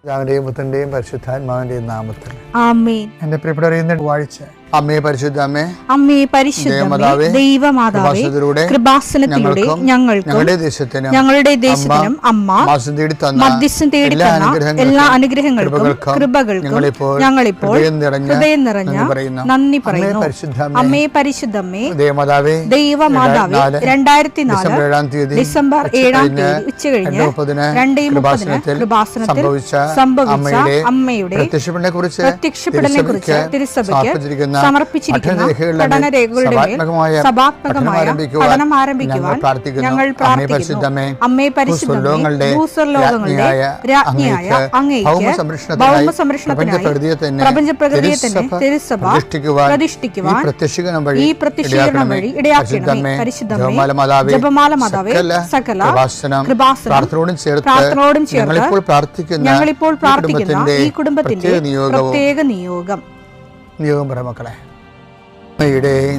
പിതാവിന്റെയും പുത്രന്റെയും പരിശുദ്ധാത്മാവിന്റെയും നാമത്തിൽ ആമേൻ. എന്റെ പ്രിയപ്പെട്ടവരെ, വാഴ്ച അമ്മേ പരിശുദ്ധ അമ്മേ, അമ്മേ പരിശുദ്ധമേ, ദൈവമാതാവേ, കൃപാസനത്തിലൂടെ ഞങ്ങൾക്കും ഞങ്ങളുടെ ദേശത്തിനും അമ്മ മധ്യസ്ഥം തേടി തന്ന എല്ലാ അനുഗ്രഹങ്ങൾക്കും കൃപകൾക്കും ഞങ്ങളിപ്പോൾ ഹൃദയം നിറഞ്ഞ നന്ദി പറയുന്നു. അമ്മേ പരിശുദ്ധമേ, ദൈവമാതാവേ, 2004 ഡിസംബർ 7 ഉച്ചകഴിഞ്ഞ് 2:30 കൃപാസനത്തിൽ സംഭവിച്ച അമ്മയുടെ പ്രത്യക്ഷപ്പെടലിനെ കുറിച്ച് തിരുസഭയ്ക്ക് സമർപ്പിച്ചിരിക്കുന്ന പഠനരേഖകളുടെ മേൽ സഭാത്മകമായ പഠനം ആരംഭിക്കുവാൻ ഞങ്ങൾ പ്രാർത്ഥിക്കുന്നു. അമ്മേ പരിശുദ്ധമേ, ഭൂസ്വർലോകങ്ങളുടെ രാജ്ഞിയായ അങ്ങേയ്ക്ക് ഭൗമസംരക്ഷണത്തിനായി പ്രപഞ്ചപ്രകൃതിയെ തന്നെ തിരുസഭ പ്രതിഷ്ഠിക്കുവാൻ ഈ പ്രത്യക്ഷീകരണം വഴി ഇടയാക്കണമേ. പരിശുദ്ധമേ, ജപമാല മാതാവേ, സകല കൃപാസനം പ്രാർത്ഥനയോടും ചേർത്ത് ഞങ്ങളിപ്പോൾ പ്രാർത്ഥിക്കുന്ന ഈ കുടുംബത്തിന്റെ പ്രത്യേക നിയോഗം മക്കളെ,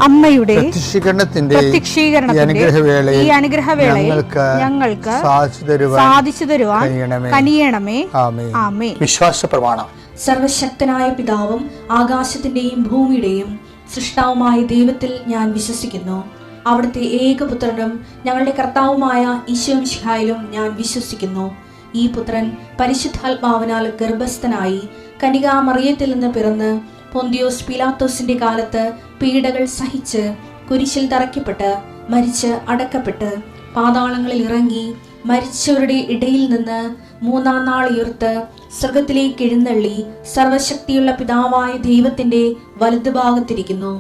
അമ്മയുടെ പ്രത്യക്ഷീകരണത്തിന്റെ ഈ അനുഗ്രഹവേളയിൽ ഞങ്ങൾക്ക് സാധിച്ചു തരുവാൻ കനിയണമേ. ആമേൻ. വിശ്വാസ പ്രമാണം. സർവശക്തനായ പിതാവും ആകാശത്തിന്റെയും ഭൂമിയുടെയും സൃഷ്ടാവുമായ ദൈവത്തിൽ ഞാൻ വിശ്വസിക്കുന്നു. അവിടുത്തെ ഏകപുത്രനും ഞങ്ങളുടെ കർത്താവുമായ ഈശോ മിശിഹായിലും ഞാൻ വിശ്വസിക്കുന്നു. ഈ പുത്രൻ പരിശുദ്ധാത്മാവിനാൽ ഗർഭസ്ഥനായി കന്യകാമറിയത്തിൽ നിന്ന് പിറന്ന് പൊന്തിയോസ് പീലാത്തോസിന്റെ കാലത്ത് പീഡകൾ സഹിച്ച് കുരിശിൽ തറയ്ക്കപ്പെട്ട് മരിച്ച് അടക്കപ്പെട്ട് പാതാളങ്ങളിൽ ഇറങ്ങി മരിച്ചവരുടെ ഇടയിൽ നിന്ന് 3-ാം നാൾ ഉയർത്ത് സ്വർഗത്തിലേക്ക് എഴുന്നള്ളി സർവശക്തിയുള്ള പിതാവായ ദൈവത്തിന്റെ വലതുഭാഗത്തിരിക്കുന്നു.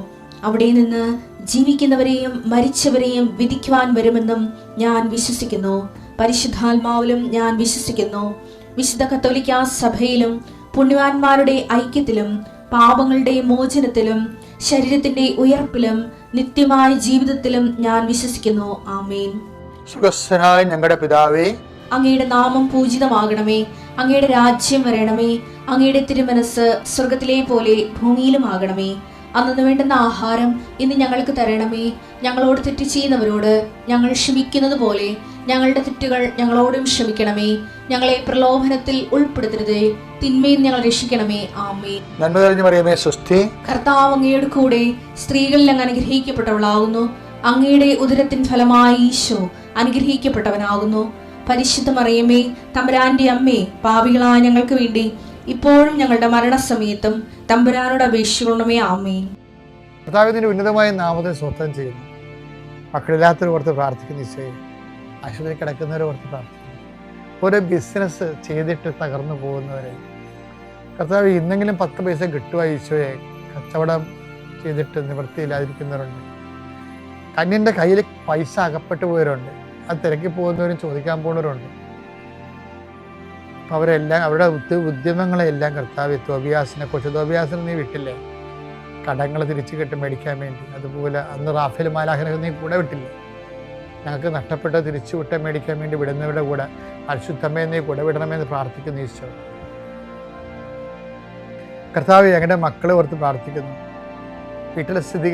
അവിടെ നിന്ന് ജീവിക്കുന്നവരെയും മരിച്ചവരെയും വിധിക്കുവാൻ വരുമെന്നും ഞാൻ വിശ്വസിക്കുന്നു. പരിശുദ്ധാത്മാവിലും ഞാൻ വിശ്വസിക്കുന്നു. വിശുദ്ധ കത്തോലിക്കാ സഭയിലും പുണ്യവാന്മാരുടെ ഐക്യത്തിലും പാപങ്ങളുടെ മോചനത്തിലും ശരീരത്തിന്റെ ഉയർപ്പിലും നിത്യമായ ജീവിതത്തിലും ഞാൻ വിശ്വസിക്കുന്നു. ആമേൻ. സുഖസ്ഥനായ ഞങ്ങളുടെ പിതാവേ, അങ്ങയുടെ നാമം പൂജിതമാകണമേ. അങ്ങയുടെ രാജ്യം വരണമേ. അങ്ങയുടെ തിരുമനസ് സ്വർഗത്തിലെ പോലെ ഭൂമിയിലും ആകണമേ. അന്നു വേണ്ടുന്ന ആഹാരം ഇന്ന് ഞങ്ങൾക്ക് തരണമേ. ഞങ്ങളോട് തെറ്റ് ചെയ്യുന്നവരോട് ഞങ്ങൾ ക്ഷമിക്കുന്നത് പോലെ ഞങ്ങളുടെ തെറ്റുകൾ ഞങ്ങളോടും ക്ഷമിക്കണമേ. ഞങ്ങളെ പ്രലോഭനത്തിൽ ഉൾപ്പെടുത്തരുതേ, തിന്മയിൽ ഞങ്ങൾ രക്ഷിക്കണമേ. ആമേൻ. നന്മ നിറഞ്ഞ മറിയമേ, സ്വസ്തി. കർത്താവ് അങ്ങയുടെ കൂടെ സ്ത്രീകളിൽ അങ്ങ് അനുഗ്രഹിക്കപ്പെട്ടവളാകുന്നു. അങ്ങയുടെ ഉദരത്തിൻ ഫലമായി ഈശോ അനുഗ്രഹിക്കപ്പെട്ടവനാകുന്നു. പരിശുദ്ധ മറിയമേ, തമ്പുരാന്റെ അമ്മേ, പാപികളായ ഞങ്ങൾക്ക് വേണ്ടി ഇപ്പോഴും ഞങ്ങളുടെ മരണസമയത്തും തമ്പുരാനോട് അപേക്ഷിക്കണമേ. ആമേൻ. കർത്താവിന്റെ ഉന്നതമായ നാമത്തിൽ സ്വന്തം ചെയ്യുന്നു. മക്കളില്ലാത്തവർ ഓർത്ത് പ്രാർത്ഥിക്കുന്ന ഈശോയെ, ആശുപത്രി കിടക്കുന്നവരെ ഓർത്ത് പ്രാർത്ഥിക്കുന്നു. ഓരോ ബിസിനസ് ചെയ്തിട്ട് തകർന്നു പോകുന്നവരെ കർത്താവ് ഇന്നെങ്കിലും 10 പൈസ കിട്ടുക ഈശോയെ, കച്ചവടം ചെയ്തിട്ട് നിവൃത്തിയില്ലാതിരിക്കുന്നവരുണ്ട്. കന്യൻ്റെ കയ്യിൽ പൈസ അകപ്പെട്ടു പോയവരുണ്ട്. അത് തിരക്കി പോകുന്നവരും ചോദിക്കാൻ പോകുന്നവരുണ്ട്. അവരെല്ലാം അവരുടെ ഉദ്യമങ്ങളെല്ലാം കർത്താവ് കൊച്ചുതോബിയാസിനെ നീ വിട്ടില്ലേ, കടങ്ങൾ തിരിച്ചു കെട്ടി മേടിക്കാൻ വേണ്ടി. അതുപോലെ അന്ന് റാഫേൽ മാലാഖനെ നീ കൂടെ വിട്ടില്ലേ, ഞങ്ങൾക്ക് നഷ്ടപ്പെട്ട തിരിച്ചു വിട്ട മേടിക്കാൻ വേണ്ടി വിടുന്നവരുടെ കൂടെ പരിശുദ്ധമേ നീ കൂടെ വിടണമെന്ന് പ്രാർത്ഥിക്കുന്നു ഈശോ. കർത്താവ് ഞങ്ങളുടെ മക്കളെ ഓർത്ത് പ്രാർത്ഥിക്കുന്നു. വീട്ടിലെ സ്ഥിതി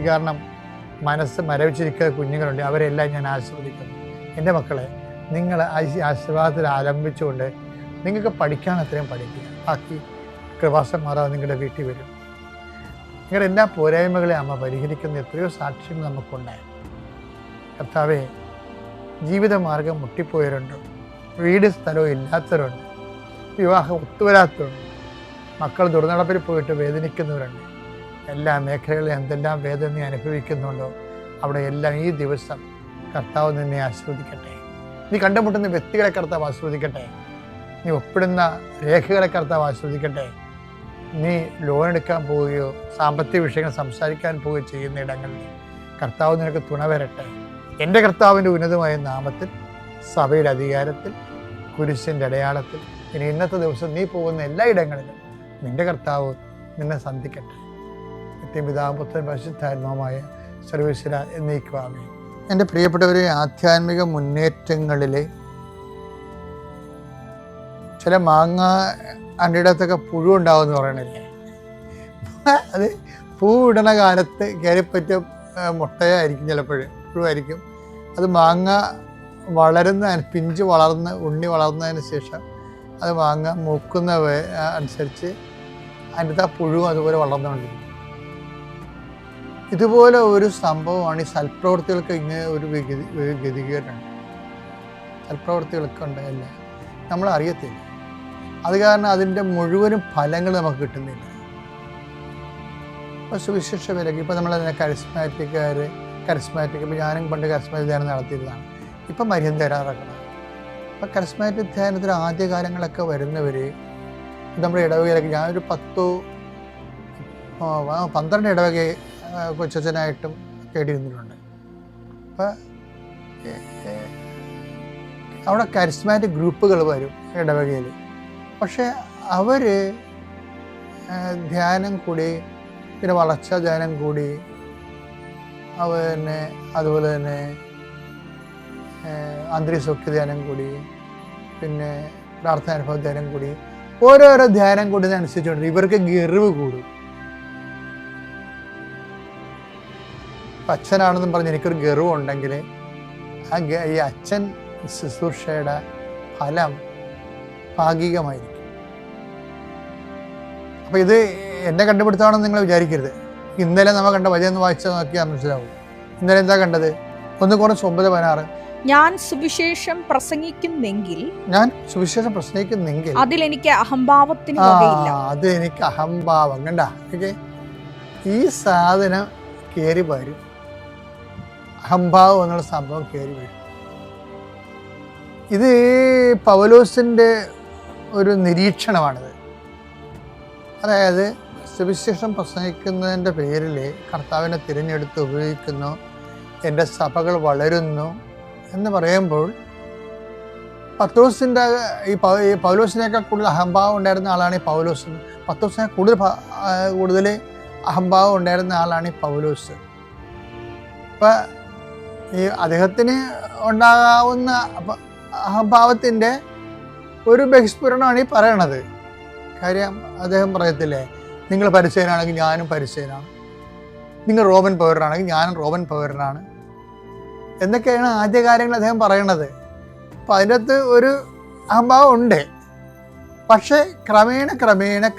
കാരണം മനസ്സ് മരവിച്ചിരിക്കുന്ന കുഞ്ഞുങ്ങളുണ്ട്. അവരെല്ലാം ഞാൻ ആശീർവദിക്കുന്നു. എൻ്റെ മക്കളെ, നിങ്ങൾ ആശീർവാദത്തിൽ ആരംഭിച്ചുകൊണ്ട് നിങ്ങൾക്ക് പഠിക്കാൻ അത്രയും പഠിക്കുക. ബാക്കി കൃപാസം മാറാതെ നിങ്ങളുടെ വീട്ടിൽ വരും. നിങ്ങളുടെ എല്ലാ പോരായ്മകളെ അമ്മ പരിഹരിക്കുന്ന എത്രയോ സാക്ഷ്യങ്ങൾ നമുക്കുണ്ടായി. കർത്താവെ, ജീവിതമാർഗം മുട്ടിപ്പോയവരുണ്ട്, വീട് സ്ഥലവും ഇല്ലാത്തവരുണ്ട്, വിവാഹം ഒത്തുവരാത്തവരുണ്ട്, മക്കൾ ദുർനടപ്പിൽ പോയിട്ട് വേദനിക്കുന്നവരുണ്ട്. എല്ലാ മേഖലകളിലും എന്തെല്ലാം വേദന നീ അനുഭവിക്കുന്നുണ്ടോ അവിടെ എല്ലാം ഈ ദിവസം കർത്താവ് നിന്നെ ആസ്വദിക്കട്ടെ. നീ കണ്ടുമുട്ടുന്ന വ്യക്തികളെ കർത്താവ് ആസ്വദിക്കട്ടെ. നീ ഒപ്പിടുന്ന രേഖകളെ കർത്താവ് ആസ്വദിക്കട്ടെ. നീ ലോൺ എടുക്കാൻ പോവുകയോ സാമ്പത്തിക വിഷയങ്ങൾ സംസാരിക്കാൻ പോവുകയോ ചെയ്യുന്ന ഇടങ്ങളിൽ കർത്താവ് നിനക്ക് തുണ വരട്ടെ. എൻ്റെ കർത്താവിൻ്റെ ഉന്നതമായ നാമത്തിൽ, സഭയുടെ അധികാരത്തിൽ, കുരിശിൻ്റെ അടയാളത്തിൽ ഇനി ഇന്നത്തെ ദിവസം നീ പോകുന്ന എല്ലാ ഇടങ്ങളിലും നിൻ്റെ കർത്താവ് നിന്നെ സന്ധിക്കട്ടെ. നിത്യപിതാവും പുത്രനും പരിശുദ്ധാത്മാവുമായ സർവ്വേശ്വര എന്നേക്കും ആമേൻ. എൻ്റെ പ്രിയപ്പെട്ടവരെ, ആധ്യാത്മിക മുന്നേറ്റങ്ങളിലെ ചില മാങ്ങ അണ്ടിടത്തൊക്കെ പുഴു ഉണ്ടാവുമെന്ന് പറയണില്ലേ, അത് പൂ ഇടണ കാലത്ത് കയറിപ്പറ്റിയ മുട്ടയായിരിക്കും, ചിലപ്പോൾ പുഴുവായിരിക്കും. അത് മാങ്ങ പിഞ്ച് വളർന്ന് ഉണ്ണി വളർന്നതിന് ശേഷം അത് വാങ്ങുക, മൂക്കുന്ന അനുസരിച്ച് അതിൻ്റെ ആ പുഴുവും അതുപോലെ വളർന്നുകൊണ്ടിരിക്കും. ഇതുപോലെ ഒരു സംഭവമാണ് ഈ സൽപ്രവൃത്തികൾക്ക് ഇങ്ങനെ ഒരു ഗതികേടാണ്. സൽപ്രവൃത്തികൾക്ക് ഉണ്ടായില്ല, നമ്മൾ അറിയത്തില്ല. അത് കാരണം അതിൻ്റെ മുഴുവനും ഫലങ്ങൾ നമുക്ക് കിട്ടുന്നില്ല. ഇപ്പോൾ സുവിശേഷ വിലക്ക് ഇപ്പോൾ നമ്മൾ കരിസ്മാറ്റിക്, ഇപ്പോൾ ഞാനും പണ്ട് കരിസ്മാറ്റിക് ധ്യാനം നടത്തിയതാണ്. ഇപ്പം മരിയൻ തരാറക്കണം. അപ്പോൾ കരിസ്മാറ്റിക് ധ്യാനത്തിൽ ആദ്യകാലങ്ങളൊക്കെ വരുന്നവർ നമ്മുടെ ഇടവകയിലൊക്കെ ഞാനൊരു 12 ഇടവക കൊച്ചനായിട്ടും കേട്ടിരുന്നിട്ടുണ്ട്. അപ്പം അവിടെ കരിസ്മാറ്റിക് ഗ്രൂപ്പുകൾ വരും ഇടവകയിൽ. പക്ഷേ അവർ ധ്യാനം കൂടി, പിന്നെ വളർച്ചാ ധ്യാനം കൂടി, അതുപോലെ തന്നെ അന്തരീസൗഖ്യ ധ്യാനം കൂടി, പിന്നെ പ്രാർത്ഥനാനുഭവ ധ്യാനം കൂടി, ഓരോരോ ധ്യാനം കൂടുന്നതനുസരിച്ചുകൊണ്ട് ഇവർക്ക് ഗർവ് കൂടും. അച്ഛനാണെന്നും പറഞ്ഞ് എനിക്കൊരു ഗർവുണ്ടെങ്കിൽ ഈ അച്ഛൻ ശുശ്രൂഷയുടെ ഫലം ഭാഗികമായിരിക്കും. അപ്പം ഇത് എന്നെ കണ്ടുപിടുത്തമാണെന്ന് നിങ്ങൾ വിചാരിക്കരുത്. ഇന്നലെ നമ്മൾ കണ്ട വചനം വായിച്ചാൽ നോക്കിയാൽ മനസ്സിലാവും. ഇന്നലെ എന്താ കണ്ടത്? 1:9-16 ഞാൻ സുവിശേഷം പ്രസംഗിക്കുന്നെങ്കിൽ അതിലെനിക്ക് അഹംഭാവത്തിന് വകയില്ല. അത് എനിക്ക് അഹംഭാവം കണ്ട ഈ സാധനം കയറി വരും. അഹംഭാവം എന്നുള്ള സംഭവം കയറി വരും. ഇത് പൗലോസിൻ്റെ ഒരു നിരീക്ഷണമാണിത്. അതായത് സുവിശേഷം പ്രസംഗിക്കുന്നതിൻ്റെ പേരിൽ കർത്താവിനെ തിരഞ്ഞെടുത്ത് ഉപയോഗിക്കുന്നു, എൻ്റെ സഭകൾ വളരുന്നു എന്ന് പറയുമ്പോൾ പത്രോസിൻ്റെ ഈ പൗലോസിനേക്കാൾ കൂടുതൽ അഹംഭാവം ഉണ്ടായിരുന്ന ആളാണ് ഈ പൗലോസ്. പത്രോസിനെ കൂടുതൽ അഹംഭാവം ഉണ്ടായിരുന്ന ആളാണ് ഈ പൗലോസ്. അപ്പം ഈ അദ്ദേഹത്തിന് ഉണ്ടാകാവുന്ന അഹംഭാവത്തിൻ്റെ ഒരു ബഹിസ്ഫുരണമാണ് ഈ പറയണത്. കാര്യം അദ്ദേഹം പറയത്തില്ലേ, നിങ്ങൾ പരിസയനാണെങ്കിൽ ഞാനും പരിസയനാണ്, നിങ്ങൾ റോമൻ പൗരനാണെങ്കിൽ ഞാനും റോമൻ പൗരനാണ് എന്നൊക്കെയാണ് ആദ്യ കാര്യങ്ങൾ അദ്ദേഹം പറയണത്. അപ്പം അതിനകത്ത് ഒരു അഹംഭാവം ഉണ്ട്. പക്ഷേ ക്രമേണ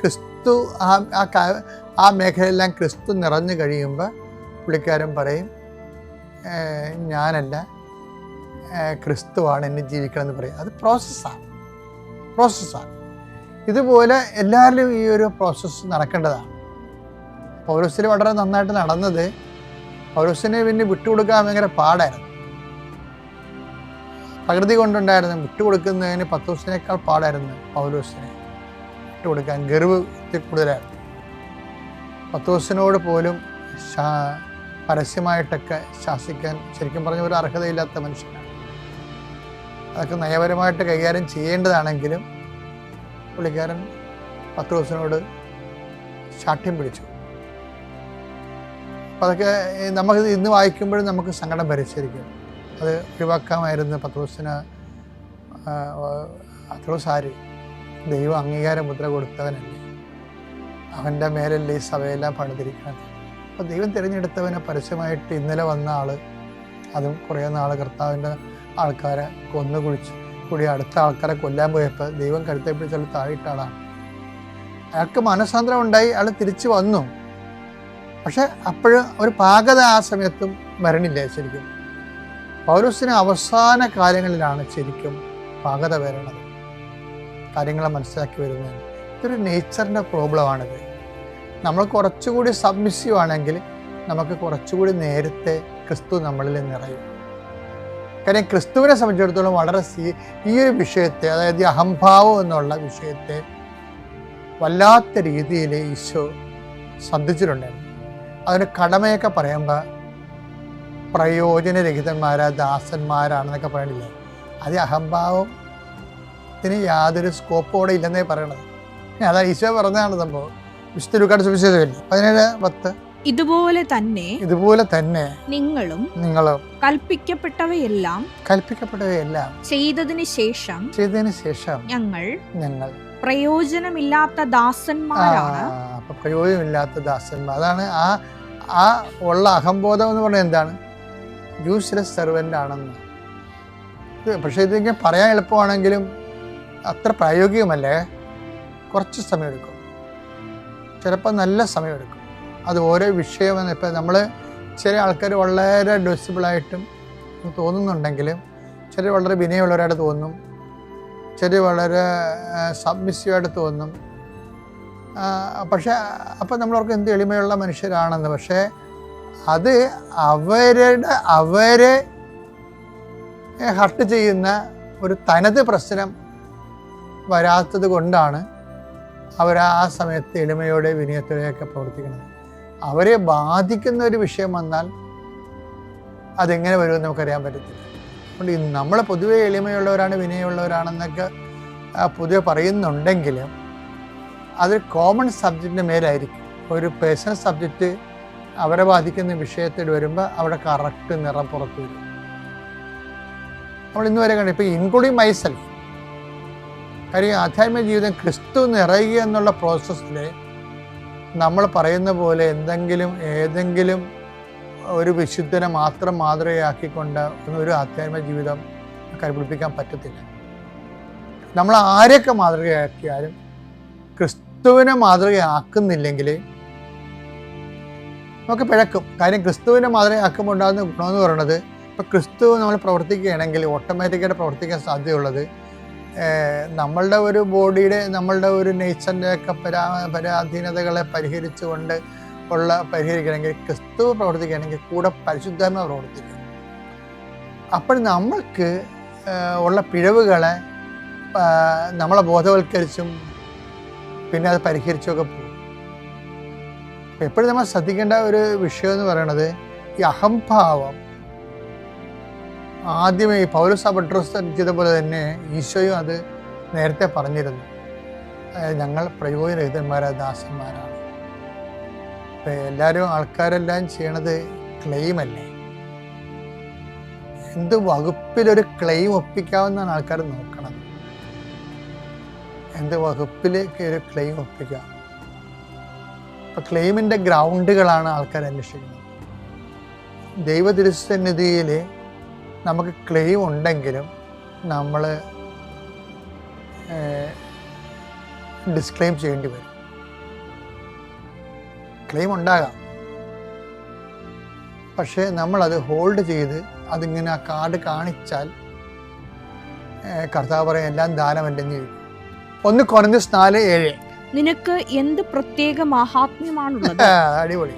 ക്രിസ്തു ആ മേഖലയെല്ലാം ക്രിസ്തു നിറഞ്ഞു കഴിയുമ്പോൾ പുള്ളിക്കാരൻ പറയും, ഞാനല്ല, ക്രിസ്തുവാണ് എന്നെ ജീവിക്കണമെന്ന് പറയും. അത് പ്രോസസ്സാണ്. ഇതുപോലെ എല്ലാവരിലും ഈ ഒരു പ്രോസസ്സ് നടക്കേണ്ടതാണ്. പൗലോസിൽ വളരെ നന്നായിട്ട് നടന്നത്, പൗലോസിനെ പിന്നെ വിട്ടുകൊടുക്കാൻ ഭയങ്കര പാടായിരുന്നു. പ്രകൃതി കൊണ്ടുണ്ടായിരുന്നു വിട്ടുകൊടുക്കുന്നതിന് പത്രോസിനേക്കാൾ പാടായിരുന്നു പൗലോസിനെ വിട്ടുകൊടുക്കാൻ. ഗർവ് കൂടുതലായിരുന്നു. പത്രോസിനോട് പോലും പരസ്യമായിട്ടൊക്കെ ശാസിക്കാൻ ശരിക്കും പറഞ്ഞ ഒരു അർഹതയില്ലാത്ത മനുഷ്യനാണ്. അതൊക്കെ നയപരമായിട്ട് കൈകാര്യം ചെയ്യേണ്ടതാണെങ്കിലും പുള്ളിക്കാരൻ പത്രോസിനോട് ശാഠ്യം പിടിച്ചു. അപ്പം അതൊക്കെ നമുക്ക് ഇന്ന് വായിക്കുമ്പോഴും നമുക്ക് സങ്കടം ഭരിച്ചിരിക്കും. അത് ഒഴിവാക്കാമായിരുന്നു. പത്രോസ് ആര്? ദൈവം അംഗീകാര മുദ്ര കൊടുത്തവനല്ലേ, അവൻ്റെ മേലല്ലേ ഈ സഭയെല്ലാം പണിതിരിക്കുന്നത്. അപ്പോൾ ദൈവം തിരഞ്ഞെടുത്തവനെ പരസ്യമായിട്ട് ഇന്നലെ വന്ന ആൾ, അതും കുറേ നാൾ കർത്താവിൻ്റെ ആൾക്കാരെ കൂടി അടുത്ത ആൾക്കാരെ കൊല്ലാൻ പോയപ്പോൾ ദൈവം കരുത്തെ പിടിച്ചാൽ താഴിട്ട ആളാണ്. അയാൾക്ക് മനസ്സാന്തരം ഉണ്ടായി, അയാൾ തിരിച്ചു വന്നു. പക്ഷെ അപ്പോഴും ഒരു പാകത ആ സമയത്തും വരണില്ല. ശരിക്കും പൗലോസിന് അവസാന കാലങ്ങളിലാണ് ശരിക്കും പാകത വരണത്, കാര്യങ്ങളെ മനസ്സിലാക്കി വരുന്നത്. ഇതൊരു നേച്ചറിൻ്റെ പ്രോബ്ലമാണിത്. നമ്മൾ കുറച്ചുകൂടി സബ്മിസീവ് ആണെങ്കിൽ നമുക്ക് കുറച്ചുകൂടി നേരത്തെ ക്രിസ്തു നമ്മളിൽ നിറയും. കാര്യം ക്രിസ്തുവിനെ സംബന്ധിച്ചിടത്തോളം വളരെ ഈ ഒരു വിഷയത്തെ, അതായത് ഈ അഹംഭാവം എന്നുള്ള വിഷയത്തെ വല്ലാത്ത രീതിയിൽ ഈശോ ശ്രദ്ധിച്ചിട്ടുണ്ടായിരുന്നു. അതിന് കടമയൊക്കെ പറയുമ്പോൾ പ്രയോജനരഹിതന്മാരാ ദാസന്മാരാണെന്നൊക്കെ പറയണില്ലേ, അത് അഹംഭാവത്തിന് യാതൊരു സ്കോപ്പോടെ ഇല്ലെന്നേ പറയണത്. അതാ ഈശോ പറഞ്ഞതാണ് സംഭവം. വിശുദ്ധ ലൂക്കായുടെ സുവിശേഷം 17:10 ഇതുപോലെ തന്നെ നിങ്ങളും കൽപ്പിക്കപ്പെട്ടവയെല്ലാം ചെയ്തതിന് ശേഷം ഞങ്ങൾ പ്രയോജനമില്ലാത്ത ദാസന്മാരാണ്. പ്രയോജനമില്ലാത്ത ദാസന്മാർ, അതാണ് ആ ഉള്ള അഹംബോധം എന്ന് പറയുന്നത്. എന്താണ്? യൂസ്ലെസ് സെർവൻ്റ് ആണെന്ന്. പക്ഷെ ഇതിങ്ങനെ പറയാൻ എളുപ്പമാണെങ്കിലും അത്ര പ്രായോഗികമല്ലേ, കുറച്ച് സമയമെടുക്കും, ചിലപ്പോൾ നല്ല സമയമെടുക്കും. അത് ഓരോ വിഷയമെന്ന് ഇപ്പം നമ്മൾ ചില ആൾക്കാർ വളരെ ഡെസിബിളായിട്ടും തോന്നുന്നുണ്ടെങ്കിലും ചിലർ വളരെ വിനയമുള്ളവരായിട്ട് തോന്നും, ചിലർ വളരെ സബ്മിസീവായിട്ട് തോന്നും. പക്ഷേ അപ്പം നമ്മളവർക്ക് എന്ത് എളിമയുള്ള മനുഷ്യരാണെന്ന്. പക്ഷേ അത് അവരെ ഹർട്ട് ചെയ്യുന്ന ഒരു തനത് പ്രശ്നം വരാത്തത് കൊണ്ടാണ് അവർ ആ സമയത്ത് എളിമയോടെ വിനയത്തോടെയൊക്കെ പ്രവർത്തിക്കുന്നത്. അവരെ ബാധിക്കുന്ന ഒരു വിഷയം വന്നാൽ അതെങ്ങനെ വരുമെന്ന് നമുക്കറിയാൻ പറ്റത്തില്ല. അതുകൊണ്ട് നമ്മൾ പൊതുവെ എളിമയുള്ളവരാണ്, വിനയമുള്ളവരാണെന്നൊക്കെ പൊതുവെ പറയുന്നുണ്ടെങ്കിലും അതൊരു കോമൺ സബ്ജക്റ്റിൻ്റെ മേലായിരിക്കും. ഒരു പേഴ്സണൽ സബ്ജക്റ്റ് അവരെ ബാധിക്കുന്ന വിഷയത്തിൽ വരുമ്പോൾ അവിടെ കറക്റ്റ് നിറം പുറത്തു വരും. നമ്മൾ ഇന്ന് വരെ കണ്ടു, ഇപ്പോൾ ഇൻക്ലൂഡിങ് മൈസെൽഫ്. കാര്യം ആധ്യാത്മിക ജീവിതം ക്രിസ്തു നിറയുക എന്നുള്ള പ്രോസസ്സിൽ നമ്മൾ പറയുന്ന പോലെ ഏതെങ്കിലും ഒരു വിശുദ്ധനെ മാത്രം മാതൃകയാക്കിക്കൊണ്ട് ഒരു ആധ്യാത്മിക ജീവിതം കൈപിടിപ്പിക്കാൻ പറ്റത്തില്ല. നമ്മൾ ആരെയൊക്കെ മാതൃകയാക്കിയാലും ക്രിസ്തുവിനെ മാതൃകയാക്കുന്നില്ലെങ്കിൽ നമുക്ക് പിഴക്കും. കാര്യം ക്രിസ്തുവിനെ മാതൃകയാക്കുമ്പോൾ ഉണ്ടാകുന്ന ഗുണമെന്ന് പറയുന്നത്, ഇപ്പോൾ ക്രിസ്തു നമ്മൾ പ്രവർത്തിക്കുകയാണെങ്കിൽ ഓട്ടോമാറ്റിക്കായിട്ട് പ്രവർത്തിക്കാൻ സാധ്യതയുള്ളത് നമ്മളുടെ ഒരു ബോഡിയുടെ, നമ്മളുടെ ഒരു നേച്ചറിൻ്റെയൊക്കെ പരാധീനതകളെ പരിഹരിക്കണമെങ്കിൽ ക്രിസ്തു പ്രവർത്തിക്കുകയാണെങ്കിൽ കൂടെ പരിശുദ്ധാത്മ പ്രവർത്തിക്കും. അപ്പോൾ നമ്മൾക്ക് ഉള്ള പിഴവുകളെ നമ്മളെ ബോധവൽക്കരിച്ചും പിന്നെ അത് പരിഹരിച്ചൊക്കെ പോകും. എപ്പോഴും നമ്മൾ ശ്രദ്ധിക്കേണ്ട ഒരു വിഷയം എന്ന് പറയുന്നത് ഈ അഹംഭാവം. ആദ്യമേ ഈ പൗലോസ് അഡ്രസ് ചെയ്തപോലെ തന്നെ ഈശോയും അത് നേരത്തെ പറഞ്ഞിരുന്നു, ഞങ്ങൾ പ്രയോജനരഹിതന്മാരായ ദാസന്മാരാണ്. ഇപ്പം ആൾക്കാരെല്ലാം ചെയ്യണത് ക്ലെയിമല്ലേ, എന്ത് വകുപ്പിലൊരു ക്ലെയിം ഒപ്പിക്കാവുന്നതാണ് ആൾക്കാർ നോക്കണത്. എന്ത് വകുപ്പിലേക്ക് ഒരു ക്ലെയിം ഒപ്പിക്കാം. ഇപ്പം ക്ലെയിമിൻ്റെ ഗ്രൗണ്ടുകളാണ് ആൾക്കാർ അന്വേഷിക്കുന്നത്. ദൈവ തിരുസന്നിധിയിൽ നമുക്ക് ക്ലെയിം ഉണ്ടെങ്കിലും നമ്മൾ ഡിസ്ക്ലെയിം ചെയ്യേണ്ടി വരും. ക്ലെയിം ഉണ്ടാകാം, പക്ഷേ നമ്മളത് ഹോൾഡ് ചെയ്ത് അതിങ്ങനെ ആ കാർഡ് കാണിച്ചാൽ കർത്താവ് പറയും എല്ലാം ദാനമല്ലെന്ന് ചോദിക്കും. 1 കൊരിന്ത്യർ 4:7 നിനക്ക് എന്ത് പ്രത്യേക മഹാത്മ്യമാണുള്ളത്? അടിപൊളി.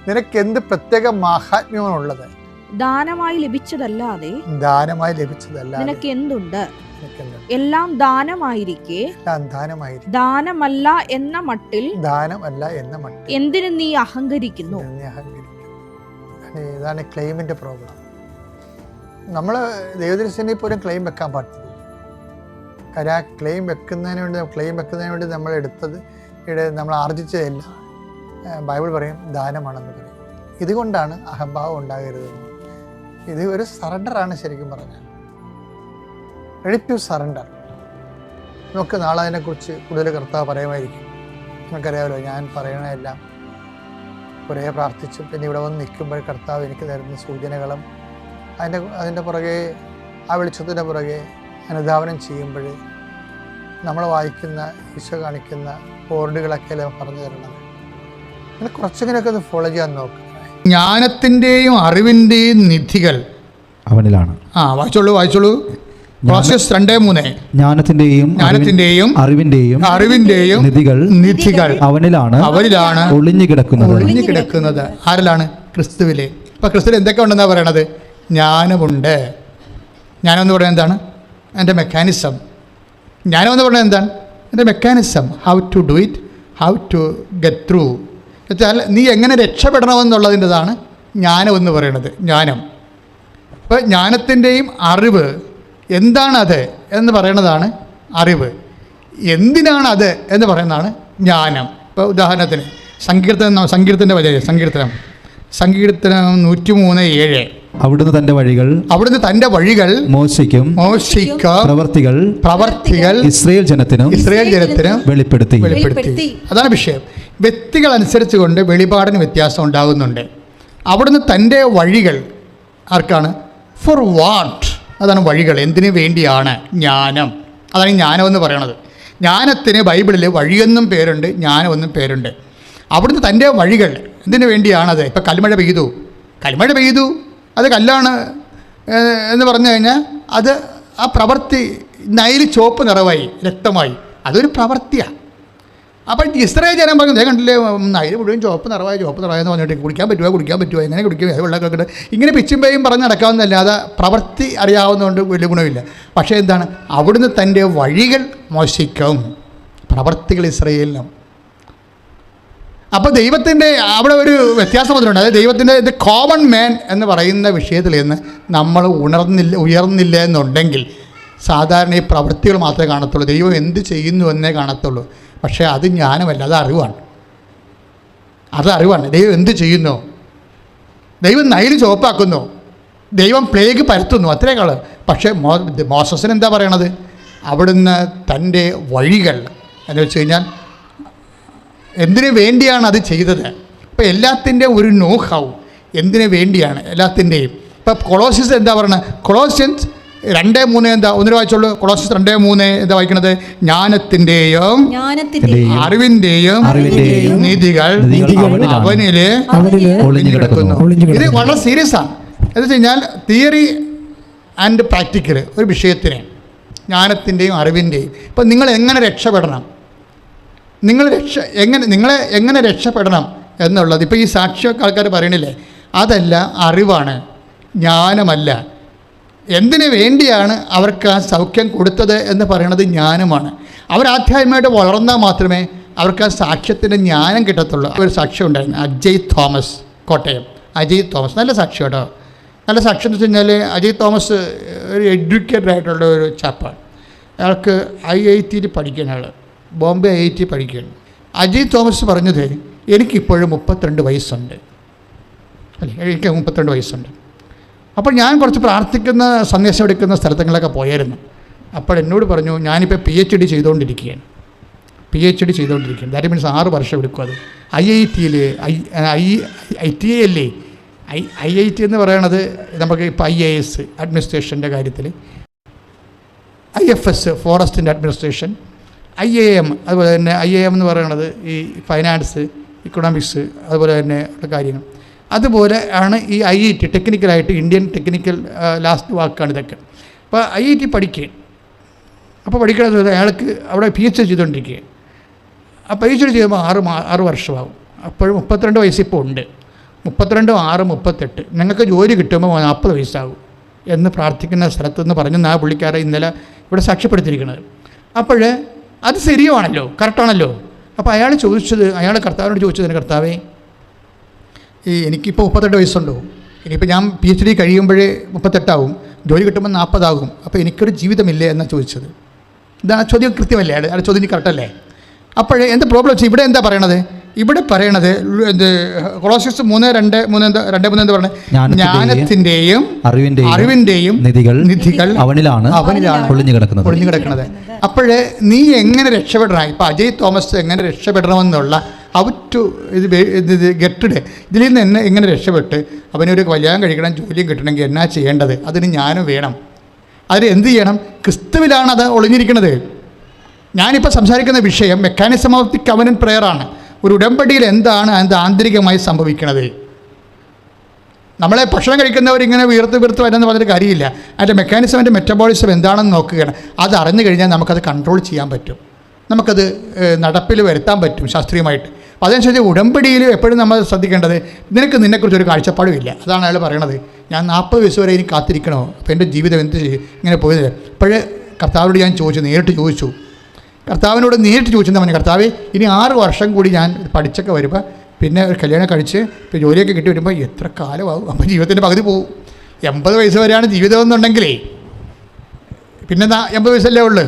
നിനക്ക് എന്ത് പ്രത്യേക മഹാത്മ്യമാണുള്ളത്? ദാനമായി ലഭിച്ചതല്ലാതെ നിനക്ക് എന്തുണ്ട്? എല്ലാം ദാനമായിരിക്കെ ദാനമല്ല എന്ന മട്ടിൽ എന്തിനു നീ അഹങ്കരിക്കുന്നു? ഇതാണ് ക്ലെയിമിന്റെ പ്രോബ്ലം. നമ്മൾ ദൈവദർശനിൽ പോലും ക്ലെയിം വെക്കാൻ പാടില്ല. കാര്യം ആ ക്ലെയിം വെക്കുന്നതിന് വേണ്ടി നമ്മൾ എടുത്തത് നമ്മൾ ആർജിച്ചതല്ല. ബൈബിൾ പറയും ദാനമാണെന്ന് പറയും. ഇതുകൊണ്ടാണ് അഹംഭാവം ഉണ്ടാകരുത്. ഇത് ഒരു സറണ്ടറാണ് ശരിക്കും പറഞ്ഞാൽ, റെഡി ടു സറണ്ടർ. നമുക്ക് നാളെ അതിനെക്കുറിച്ച് കൂടുതൽ കർത്താവ് പറയുമായിരിക്കും. നമുക്കറിയാമല്ലോ, ഞാൻ പറയണതെല്ലാം കുറേ പ്രാർത്ഥിച്ചു പിന്നെ ഇവിടെ വന്ന് നിൽക്കുമ്പോൾ കർത്താവ് എനിക്ക് തരുന്ന സൂചനകളും അതിൻ്റെ പുറകെ ആ വെളിച്ചത്തിൻ്റെ പുറകെ അനുധാവനം ചെയ്യുമ്പോൾ നമ്മൾ വായിക്കുന്ന ഈശോ കാണിക്കുന്ന ബോർഡുകളൊക്കെ അല്ലേ പറഞ്ഞു തരണത്. അങ്ങനെ കുറച്ചെങ്കിലൊക്കെ ഒന്ന് ഫോളോ ചെയ്യാൻ നോക്കുക. ജ്ഞാനത്തിൻ്റെയും അറിവിൻ്റെയും നിധികൾ അവനിലാണ്. വായിച്ചോളൂ. പ്രോസസ് 2:3. ജ്ഞാനത്തിൻ്റെയും അറിവിൻ്റെയും നിധികൾ അവനിലാണ് ഒളിഞ്ഞു കിടക്കുന്നത്. ആരിലാണ്? ക്രിസ്തുവിലെ. ഇപ്പം ക്രിസ്തുവിൽ എന്തൊക്കെ ഉണ്ടെന്നാണ് പറയണത്? ജ്ഞാനമുണ്ട്. ജ്ഞാനം എന്ന് പറയുന്നത് എന്താണ്? എൻ്റെ മെക്കാനിസം. ജ്ഞാനം എന്ന് പറയുന്നത് എന്താണ്? എൻ്റെ mechanism. How to do it, how to get through. വെച്ചാൽ നീ എങ്ങനെ രക്ഷപ്പെടണമെന്നുള്ളതിൻ്റെതാണ് ജ്ഞാനം എന്ന് പറയുന്നത്. ജ്ഞാനം. ഇപ്പോൾ ജ്ഞാനത്തിൻ്റെയും അറിവ് എന്താണത് എന്ന് പറയുന്നതാണ് അറിവ്. എന്തിനാണ് അത് എന്ന് പറയുന്നതാണ് ജ്ഞാനം. ഇപ്പോൾ ഉദാഹരണത്തിന് സങ്കീർത്തനം 103:7. അവിടുന്ന് തൻ്റെ വഴികൾ മോശയ്ക്ക് പ്രവർത്തികൾ ഇസ്രായേൽ ജനത്തിനും വെളിപ്പെടുത്തി. അതാണ് വിഷയം. വ്യക്തികൾ അനുസരിച്ച് കൊണ്ട് വെളിപാടിന് വ്യത്യാസം ഉണ്ടാകുന്നുണ്ട്. അവിടുന്ന് തൻ്റെ വഴികൾ ആർക്കാണ്? For what? അതാണ് വഴികൾ. എന്തിനു വേണ്ടിയാണ്? ജ്ഞാനം. അതാണ് ഈ ജ്ഞാനമെന്ന് പറയണത്. ജ്ഞാനത്തിന് ബൈബിളിൽ വഴിയെന്നും പേരുണ്ട്, ജ്ഞാനമെന്നും പേരുണ്ട്. അവിടുന്ന് തൻ്റെ വഴികൾ എന്തിനു വേണ്ടിയാണത്? ഇപ്പം കൽമഴ പെയ്തു, അത് കല്ലാണ് എന്ന് പറഞ്ഞു കഴിഞ്ഞാൽ അത് ആ പ്രവൃത്തി നൈൽ ചുവപ്പ് നിറവായി, രക്തമായി, അതൊരു പ്രവൃത്തിയാണ്. അപ്പം ഇസ്രായേൽ ജനം പറഞ്ഞു, കണ്ടില്ലേ നൈൽ മുഴുവൻ ചുവപ്പ് നിറവായെന്ന് പറഞ്ഞിട്ട് കുടിക്കാൻ പറ്റുമോ എങ്ങനെ കുടിക്കും, വെള്ളമൊക്കെ ഇങ്ങനെ പിച്ചുമ്പയും പറഞ്ഞ് നടക്കാവുന്നതല്ലാതെ പ്രവൃത്തി അറിയാവുന്നതുകൊണ്ട് വലിയ ഗുണമില്ല. പക്ഷേ എന്താണ്, അവിടുന്ന് തൻ്റെ വഴികൾ മോശിക്കും, പ്രവൃത്തികൾ ഇസ്രായേലിനും. അപ്പോൾ ദൈവത്തിൻ്റെ അവിടെ ഒരു വ്യത്യാസം വന്നിട്ടുണ്ട്. അതായത് ദൈവത്തിൻ്റെ കോമൺ മാൻ എന്ന് പറയുന്ന വിഷയത്തിൽ നിന്ന് നമ്മൾ ഉയർന്നില്ല എന്നുണ്ടെങ്കിൽ സാധാരണ ഈ പ്രവൃത്തികൾ മാത്രമേ കാണത്തുള്ളൂ. ദൈവം എന്ത് ചെയ്യുന്നു എന്നേ കാണത്തുള്ളൂ. പക്ഷേ അത് ജ്ഞാനമല്ല, അത് അറിവാണ്. ദൈവം എന്ത് ചെയ്യുന്നു? ദൈവം നൈൽ ചുവപ്പാക്കുന്നു, ദൈവം പ്ലേഗ് പരത്തുന്നു, അത്രേക്കാള്. പക്ഷേ മോസസിന് എന്താ പറയണത്? അവിടുന്ന് തൻ്റെ വഴികൾ എന്ന് വെച്ച് കഴിഞ്ഞാൽ എന്തിനു വേണ്ടിയാണ് അത് ചെയ്തത്? ഇപ്പോൾ എല്ലാത്തിൻ്റെയും ഒരു നോ ഹൗ, എന്തിനു വേണ്ടിയാണ് എല്ലാത്തിൻ്റെയും. ഇപ്പോൾ കൊളോസിയസ് എന്താ പറയുന്നത്? കൊളോസിയൻസ് 2:3 എന്താ? ഒന്നിനു വായിച്ചോളൂ. കൊളോസിയസ് 2:3 എന്താ വായിക്കണത്? ജ്ഞാനത്തിൻ്റെയും അറിവിൻ്റെയും നീതികൾ അവനില് ഒളിഞ്ഞു കിടക്കുന്നു. ഇത് വളരെ സീരിയസ് ആണ്. എന്ന് വെച്ച് കഴിഞ്ഞാൽ തിയറി ആൻഡ് പ്രാക്ടിക്കൽ ഒരു വിഷയത്തിന് ജ്ഞാനത്തിൻ്റെയും അറിവിൻ്റെയും. ഇപ്പം നിങ്ങൾ എങ്ങനെ രക്ഷപ്പെടണം, നിങ്ങളെ എങ്ങനെ രക്ഷപ്പെടണം എന്നുള്ളത് ഇപ്പോൾ ഈ സാക്ഷിയൊക്കെ ആൾക്കാർ പറയണില്ലേ, അതല്ല അറിവാണ്, ജ്ഞാനമല്ല. എന്തിനു വേണ്ടിയാണ് അവർക്ക് ആ സൗഖ്യം കൊടുത്തത് എന്ന് പറയുന്നത് ജ്ഞാനമാണ്. അവരാധ്യാത്മികമായിട്ട് വളർന്നാൽ മാത്രമേ അവർക്ക് ആ സാക്ഷ്യത്തിൻ്റെ ജ്ഞാനം കിട്ടത്തുള്ളൂ. ഒരു സാക്ഷ്യം ഉണ്ടായിരുന്നു, അജയ് തോമസ്, കോട്ടയം. അജയ് തോമസ് നല്ല സാക്ഷ്യം കേട്ടോ. നല്ല സാക്ഷ്യം എന്ന് വെച്ച് കഴിഞ്ഞാൽ അജയ് തോമസ് ഒരു എഡ്യൂക്കേറ്റഡ് ആയിട്ടുള്ള ഒരു ചാപ്പാണ്. അയാൾക്ക് IIT പഠിക്കുന്ന ആൾ, ബോംബെ IIT പഠിക്കുകയാണ്. അജയ് തോമസ് പറഞ്ഞത്, എനിക്കിപ്പോഴും 32 വയസ്സുണ്ട് അല്ലേ, എനിക്ക് 32 വയസ്സുണ്ട്. അപ്പോൾ ഞാൻ കുറച്ച് പ്രാർത്ഥിക്കുന്ന സന്ദേശം എടുക്കുന്ന സ്ഥലങ്ങളിലൊക്കെ പോയായിരുന്നു. അപ്പോൾ എന്നോട് പറഞ്ഞു, ഞാനിപ്പോൾ PhD ചെയ്തുകൊണ്ടിരിക്കുകയാണ്. ദാറ്റ് മീൻസ് 6 വർഷം എടുക്കും. അത് IIT അല്ലേ, IIT എന്ന് പറയണത് നമുക്ക് ഇപ്പോൾ IAS അഡ്മിനിസ്ട്രേഷൻ്റെ കാര്യത്തിൽ, IFS ഫോറസ്റ്റിൻ്റെ അഡ്മിനിസ്ട്രേഷൻ, IAM അതുപോലെ തന്നെ IAM എന്ന് പറയുന്നത് ഈ ഫൈനാൻസ്, ഇക്കണോമിക്സ്, അതുപോലെ തന്നെ ഉള്ള കാര്യങ്ങൾ. അതുപോലെ ആണ് ഈ IIT ടെക്നിക്കലായിട്ട്, ഇന്ത്യൻ ടെക്നിക്കൽ ലാസ്റ്റ് വാക്കാണ് ഇതൊക്കെ. അപ്പോൾ IIT പഠിക്കുക. അപ്പോൾ പഠിക്കണത് അയാൾക്ക് അവിടെ PhD ചെയ്തുകൊണ്ടിരിക്കുക. ആ PhD ചെയ്യുമ്പോൾ 6 വർഷമാകും. അപ്പോഴും 32 വയസ്സിപ്പോൾ ഉണ്ട്. 32, 6, 38. ഞങ്ങൾക്ക് ജോലി കിട്ടുമ്പോൾ 40 വയസ്സാകും എന്ന് പ്രാർത്ഥിക്കുന്ന സ്ഥലത്തുനിന്ന് പറഞ്ഞു ആ പുള്ളിക്കാരെ ഇന്നലെ ഇവിടെ സാക്ഷ്യപ്പെടുത്തിയിരിക്കുന്നത്. അപ്പോൾ അത് ശരിയാണല്ലോ, കറക്റ്റാണല്ലോ. അപ്പോൾ അയാൾ കർത്താവിനോട് ചോദിച്ചതിന്, കർത്താവേ എനിക്കിപ്പോൾ 38 വയസ്സുണ്ടോ, ഇനിയിപ്പോൾ ഞാൻ PhD കഴിയുമ്പോഴേ 38 ആവും, ജോലി കിട്ടുമ്പോൾ 40 ആകും, അപ്പോൾ എനിക്കൊരു ജീവിതമില്ലേ എന്നാണ് ചോദിച്ചത്. ഇതാ ചോദ്യം കൃത്യമല്ലേ? ആ ചോദ്യം കറക്റ്റല്ലേ? അപ്പോഴേ എന്താ പ്രോബ്ലം വെച്ചാൽ ഇവിടെ എന്താ പറയണത്? ഇവിടെ പറയണത് കൊളോസിയസ് 3:2-3 എന്താ പറയുന്നത്? ജ്ഞാനത്തിൻ്റെയും അറിവിൻ്റെയും നിധികൾ അവനിലാണ് ഒളിഞ്ഞു കിടക്കുന്നത്. അപ്പോഴേ നീ എങ്ങനെ രക്ഷപ്പെടണം? ഇപ്പോൾ അജയ് തോമസ് എങ്ങനെ രക്ഷപ്പെടണമെന്നുള്ള ഗെറ്റഡ് ഇതിൽ നിന്ന് എങ്ങനെ രക്ഷപ്പെട്ട് അവനൊരു കല്യാണം കഴിക്കണം, ജോലിയും കിട്ടണമെങ്കിൽ എന്നാ ചെയ്യേണ്ടത്? അതിന് ജ്ഞാനം വേണം. അതിന് എന്ത് ചെയ്യണം? ക്രിസ്തുവിലാണ് അത് ഒളിഞ്ഞിരിക്കുന്നത്. ഞാനിപ്പോൾ സംസാരിക്കുന്ന വിഷയം mechanism of the covenant prayer ആണ്. ഒരു ഉടമ്പടിയിൽ എന്താണ് അത് ആന്തരികമായി സംഭവിക്കുന്നത്? നമ്മളെ ഭക്ഷണം കഴിക്കുന്നവരിങ്ങനെ വീർത്ത് വരുന്നെന്ന് പറഞ്ഞിട്ട് കാര്യമില്ല. അതിൻ്റെ മെക്കാനിസം, അതിൻ്റെ മെറ്റബോളിസം എന്താണെന്ന് നോക്കുകയാണ്. അത് അറിഞ്ഞു കഴിഞ്ഞാൽ നമുക്കത് കൺട്രോൾ ചെയ്യാൻ പറ്റും, നമുക്കത് നടപ്പിൽ വരുത്താൻ പറ്റും ശാസ്ത്രീയമായിട്ട്. അപ്പോൾ അതനുസരിച്ച് ഉടമ്പടിയിൽ എപ്പോഴും നമ്മൾ ശ്രദ്ധിക്കേണ്ടത്, നിന്നെക്കുറിച്ചൊരു കാഴ്ചപ്പാടുമില്ല. അതാണ് അയാൾ പറയണത്. ഞാൻ 40 വയസ്സ് വരെ ഇനി കാത്തിരിക്കണോ? അപ്പോൾ എൻ്റെ ജീവിതം എന്ത് ചെയ്യും ഇങ്ങനെ പോയത്? അപ്പോഴേ കർത്താവിനോട് ഞാൻ നേരിട്ട് ചോദിച്ചു. എന്താ പറഞ്ഞു? കർത്താവേ, ഇനി 6 വർഷം കൂടി ഞാൻ പഠിച്ചൊക്കെ വരുമ്പോൾ, പിന്നെ ഒരു കല്യാണം കഴിച്ച് ഇപ്പോൾ ജോലിയൊക്കെ കിട്ടി വരുമ്പോൾ എത്ര കാലമാകും? അപ്പോൾ ജീവിതത്തിൻ്റെ പകുതി പോകും. 80 വയസ്സ് വരെയാണ് ജീവിതം എന്നുണ്ടെങ്കിലേ പിന്നെ 80 വയസ്സല്ലേ ഉള്ളു.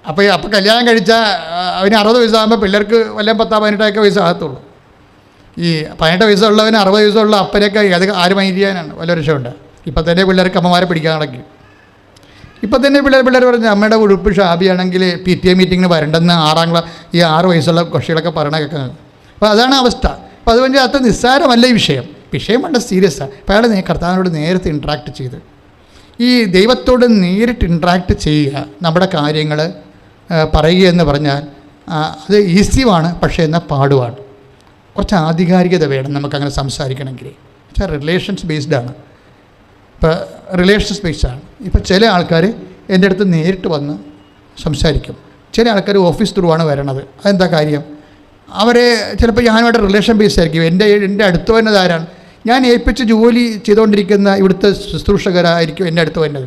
അപ്പോൾ കല്യാണം കഴിച്ചാൽ അവന് 60 വയസ്സാകുമ്പോൾ പിള്ളേർക്ക് വല്ല 10-18 വയസ്സാകത്തുള്ളൂ. ഈ 18 വയസ്സുള്ളവന് 60 വയസ്സുള്ള അപ്പനെയൊക്കെ ആര് മൈൻഡ് ചെയ്യാനാണ്? വല്ല രക്ഷമുണ്ട്? ഇപ്പം തന്നെ പിള്ളേർക്ക് അമ്മമാരെ പിടിക്കാൻ നടക്കും. ഇപ്പം തന്നെ പിള്ളേർ പറഞ്ഞ് അമ്മയുടെ ഉടുപ്പ് ഷാബിയാണെങ്കിൽ PTA മീറ്റിങ്ങിന് വരണ്ടെന്ന് 6 വയസ്സുള്ള കക്ഷികളൊക്കെ പറയണ കേൾക്കുന്നത്. അപ്പോൾ അതാണ് അവസ്ഥ. അപ്പോൾ അതുകൊണ്ട് അത്ര നിസ്സാരമല്ല ഈ വിഷയം വളരെ സീരിയസാണ്. അപ്പോൾ അയാൾ കർത്താവിനോട് നേരത്തെ ഇൻട്രാക്ട് ചെയ്ത് ഈ ദൈവത്തോട് നേരിട്ട് ഇൻട്രാക്ട് ചെയ്യുക, നമ്മുടെ കാര്യങ്ങൾ പറയുക എന്ന് പറഞ്ഞാൽ അത് ഈസിയുമാണ്, പക്ഷേ എന്നാൽ പാടുമാണ്. കുറച്ച് ആധികാരികത വേണം നമുക്കങ്ങനെ സംസാരിക്കണമെങ്കിൽ. പക്ഷേ റിലേഷൻസ് ബേസ്ഡാണ്. ഇപ്പോൾ റിലേഷൻസ് ബേസ്ഡാണ്. ഇപ്പോൾ ചില ആൾക്കാർ എൻ്റെ അടുത്ത് നേരിട്ട് വന്ന് സംസാരിക്കും. ചില ആൾക്കാർ ഓഫീസ് ത്രൂ ആണ് വരണത്. അതെന്താ കാര്യം? അവരെ ചിലപ്പോൾ ഞാനുമായിട്ട് റിലേഷൻ ബേസ് ആയിരിക്കും. എൻ്റെ അടുത്ത് വരുന്നത് ആരാണ്? ഞാൻ ഏൽപ്പിച്ച് ജോലി ചെയ്തുകൊണ്ടിരിക്കുന്ന ഇവിടുത്തെ ശുശ്രൂഷകരായിരിക്കും എൻ്റെ അടുത്ത് വരുന്നത്.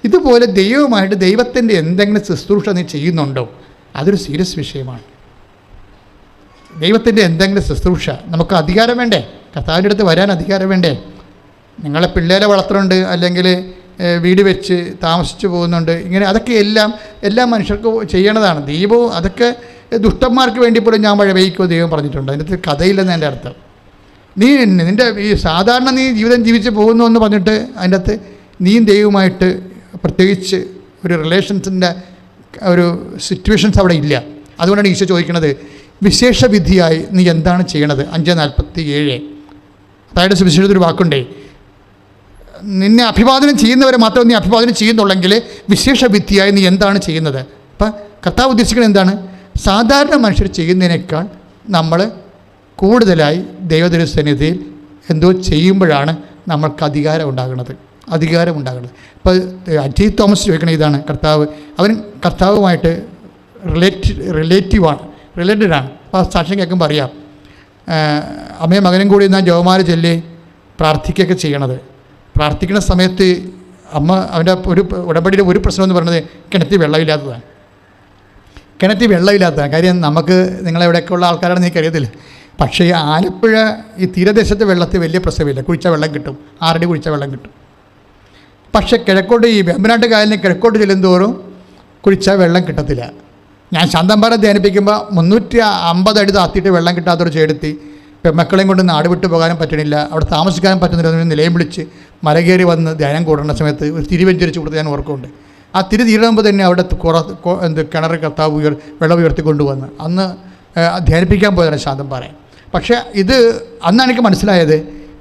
ഇതുപോലെ ദൈവമായിട്ട് ദൈവത്തിൻ്റെ എന്തെങ്കിലും ശുശ്രൂഷ നീ ചെയ്യുന്നുണ്ടോ, അതൊരു സീരിയസ് വിഷയമാണ്. ദൈവത്തിൻ്റെ എന്തെങ്കിലും ശുശ്രൂഷ, നമുക്ക് അധികാരം വേണ്ടേ? കർത്താവിൻ്റെ അടുത്ത് വരാൻ അധികാരം വേണ്ടേ? നിങ്ങളെ പിള്ളേരെ വളർത്തുന്നുണ്ട്, അല്ലെങ്കിൽ വീട് വെച്ച് താമസിച്ചു പോകുന്നുണ്ട്, ഇങ്ങനെ അതൊക്കെ എല്ലാ മനുഷ്യർക്കും ചെയ്യണതാണ്. ദൈവവും അതൊക്കെ ദുഷ്ടന്മാർക്ക് വേണ്ടി പോലും ഞാൻ വഴിവെയ്ക്കുമോ ദൈവം പറഞ്ഞിട്ടുണ്ട്. അതിനകത്ത് കഥയില്ലെന്ന് എൻ്റെ അർത്ഥം. നിൻ്റെ ഈ സാധാരണ നീ ജീവിതം ജീവിച്ച് പോകുന്നു എന്ന് പറഞ്ഞിട്ട് അതിൻ്റെ അകത്ത് നീയും ദൈവവുമായിട്ട് പ്രത്യേകിച്ച് ഒരു റിലേഷൻസിൻ്റെ ഒരു സിറ്റുവേഷൻസ് അവിടെ ഇല്ല. അതുകൊണ്ടാണ് ഈശോ ചോദിക്കുന്നത്, വിശേഷ വിധിയായി നീ എന്താണ് ചെയ്യണത്? 5:47. അതായത് സുവിശേഷത്തിലൊരു വാക്കുണ്ടേ, നിന്നെ അഭിവാദനം ചെയ്യുന്നവരെ മാത്രം നീ അഭിവാദനം ചെയ്യുന്നുള്ളെങ്കിൽ വിശേഷ വിധിയായി നീ എന്താണ് ചെയ്യുന്നത്? അപ്പം കർത്താവ് ഉദ്ദേശിക്കുന്നത് എന്താണ്? സാധാരണ മനുഷ്യർ ചെയ്യുന്നതിനേക്കാൾ നമ്മൾ കൂടുതലായി ദൈവദൈവസന്നിധിയിൽ എന്തോ ചെയ്യുമ്പോഴാണ് നമ്മൾക്ക് അധികാരം ഉണ്ടാകുന്നത്. ഇപ്പോൾ അജയ് തോമസ് ചോദിക്കണ ഇതാണ്, കർത്താവുമായിട്ട് റിലേറ്റഡാണ്. അപ്പോൾ സാക്ഷ്യം കേൾക്കുമ്പോൾ അറിയാം. അമ്മയും മകനും കൂടി എന്നാൽ ജപമാല ചൊല്ലി പ്രാർത്ഥിക്കുകയൊക്കെ ചെയ്യണത്. പ്രാർത്ഥിക്കുന്ന സമയത്ത് അവൻ്റെ ഒരു ഉടമ്പടിയുടെ ഒരു പ്രശ്നം എന്ന് പറയുന്നത് കിണറ്റിൽ വെള്ളമില്ലാത്തതാണ്. കാര്യം നമുക്ക് നിങ്ങളെവിടെയൊക്കെയുള്ള ആൾക്കാരാണെന്ന് എനിക്കറിയത്തില്ല. പക്ഷേ ആലപ്പുഴ ഈ തീരദേശത്തെ വെള്ളത്തിൽ വലിയ പ്രശ്നമില്ല. കുഴിച്ചാൽ വെള്ളം കിട്ടും, 6 അടി കുഴിച്ചാൽ വെള്ളം കിട്ടും. പക്ഷേ കിഴക്കോട്ട് ഈ വേമ്പനാട്ട് കായലിന് കിഴക്കോട്ട് ചെല്ലുന്തോറും കുഴിച്ചാൽ വെള്ളം കിട്ടത്തില്ല. ഞാൻ ശാന്തമ്പാറ ധ്യാനിപ്പിക്കുമ്പോൾ 350 അടി താത്തിയിട്ട് വെള്ളം കിട്ടാത്തൊരു ചേടുത്തി പെമ്മക്കളെയും കൊണ്ട് നാട് വിട്ടു പോകാനും പറ്റണില്ല, അവിടെ താമസിക്കാനും പറ്റുന്നില്ല. നിലയം വിളിച്ച് മലകേറി വന്ന് ധ്യാനം കൂടുന്ന സമയത്ത് ഒരു തിരിവെഞ്ചരിച്ച് കൊടുത്ത് ഞാൻ ഓർക്കുന്നുണ്ട്. ആ തിരി തീരുമ്പോൾ തന്നെ അവിടെ കിണർ കർത്താവ് വെള്ളം ഉയർത്തിക്കൊണ്ടുവന്ന് അന്ന് ധ്യാനിപ്പിക്കാൻ പോയതാണ് ശാന്തമ്പാറ. പക്ഷേ അന്നാണ് എനിക്ക് മനസ്സിലായത്,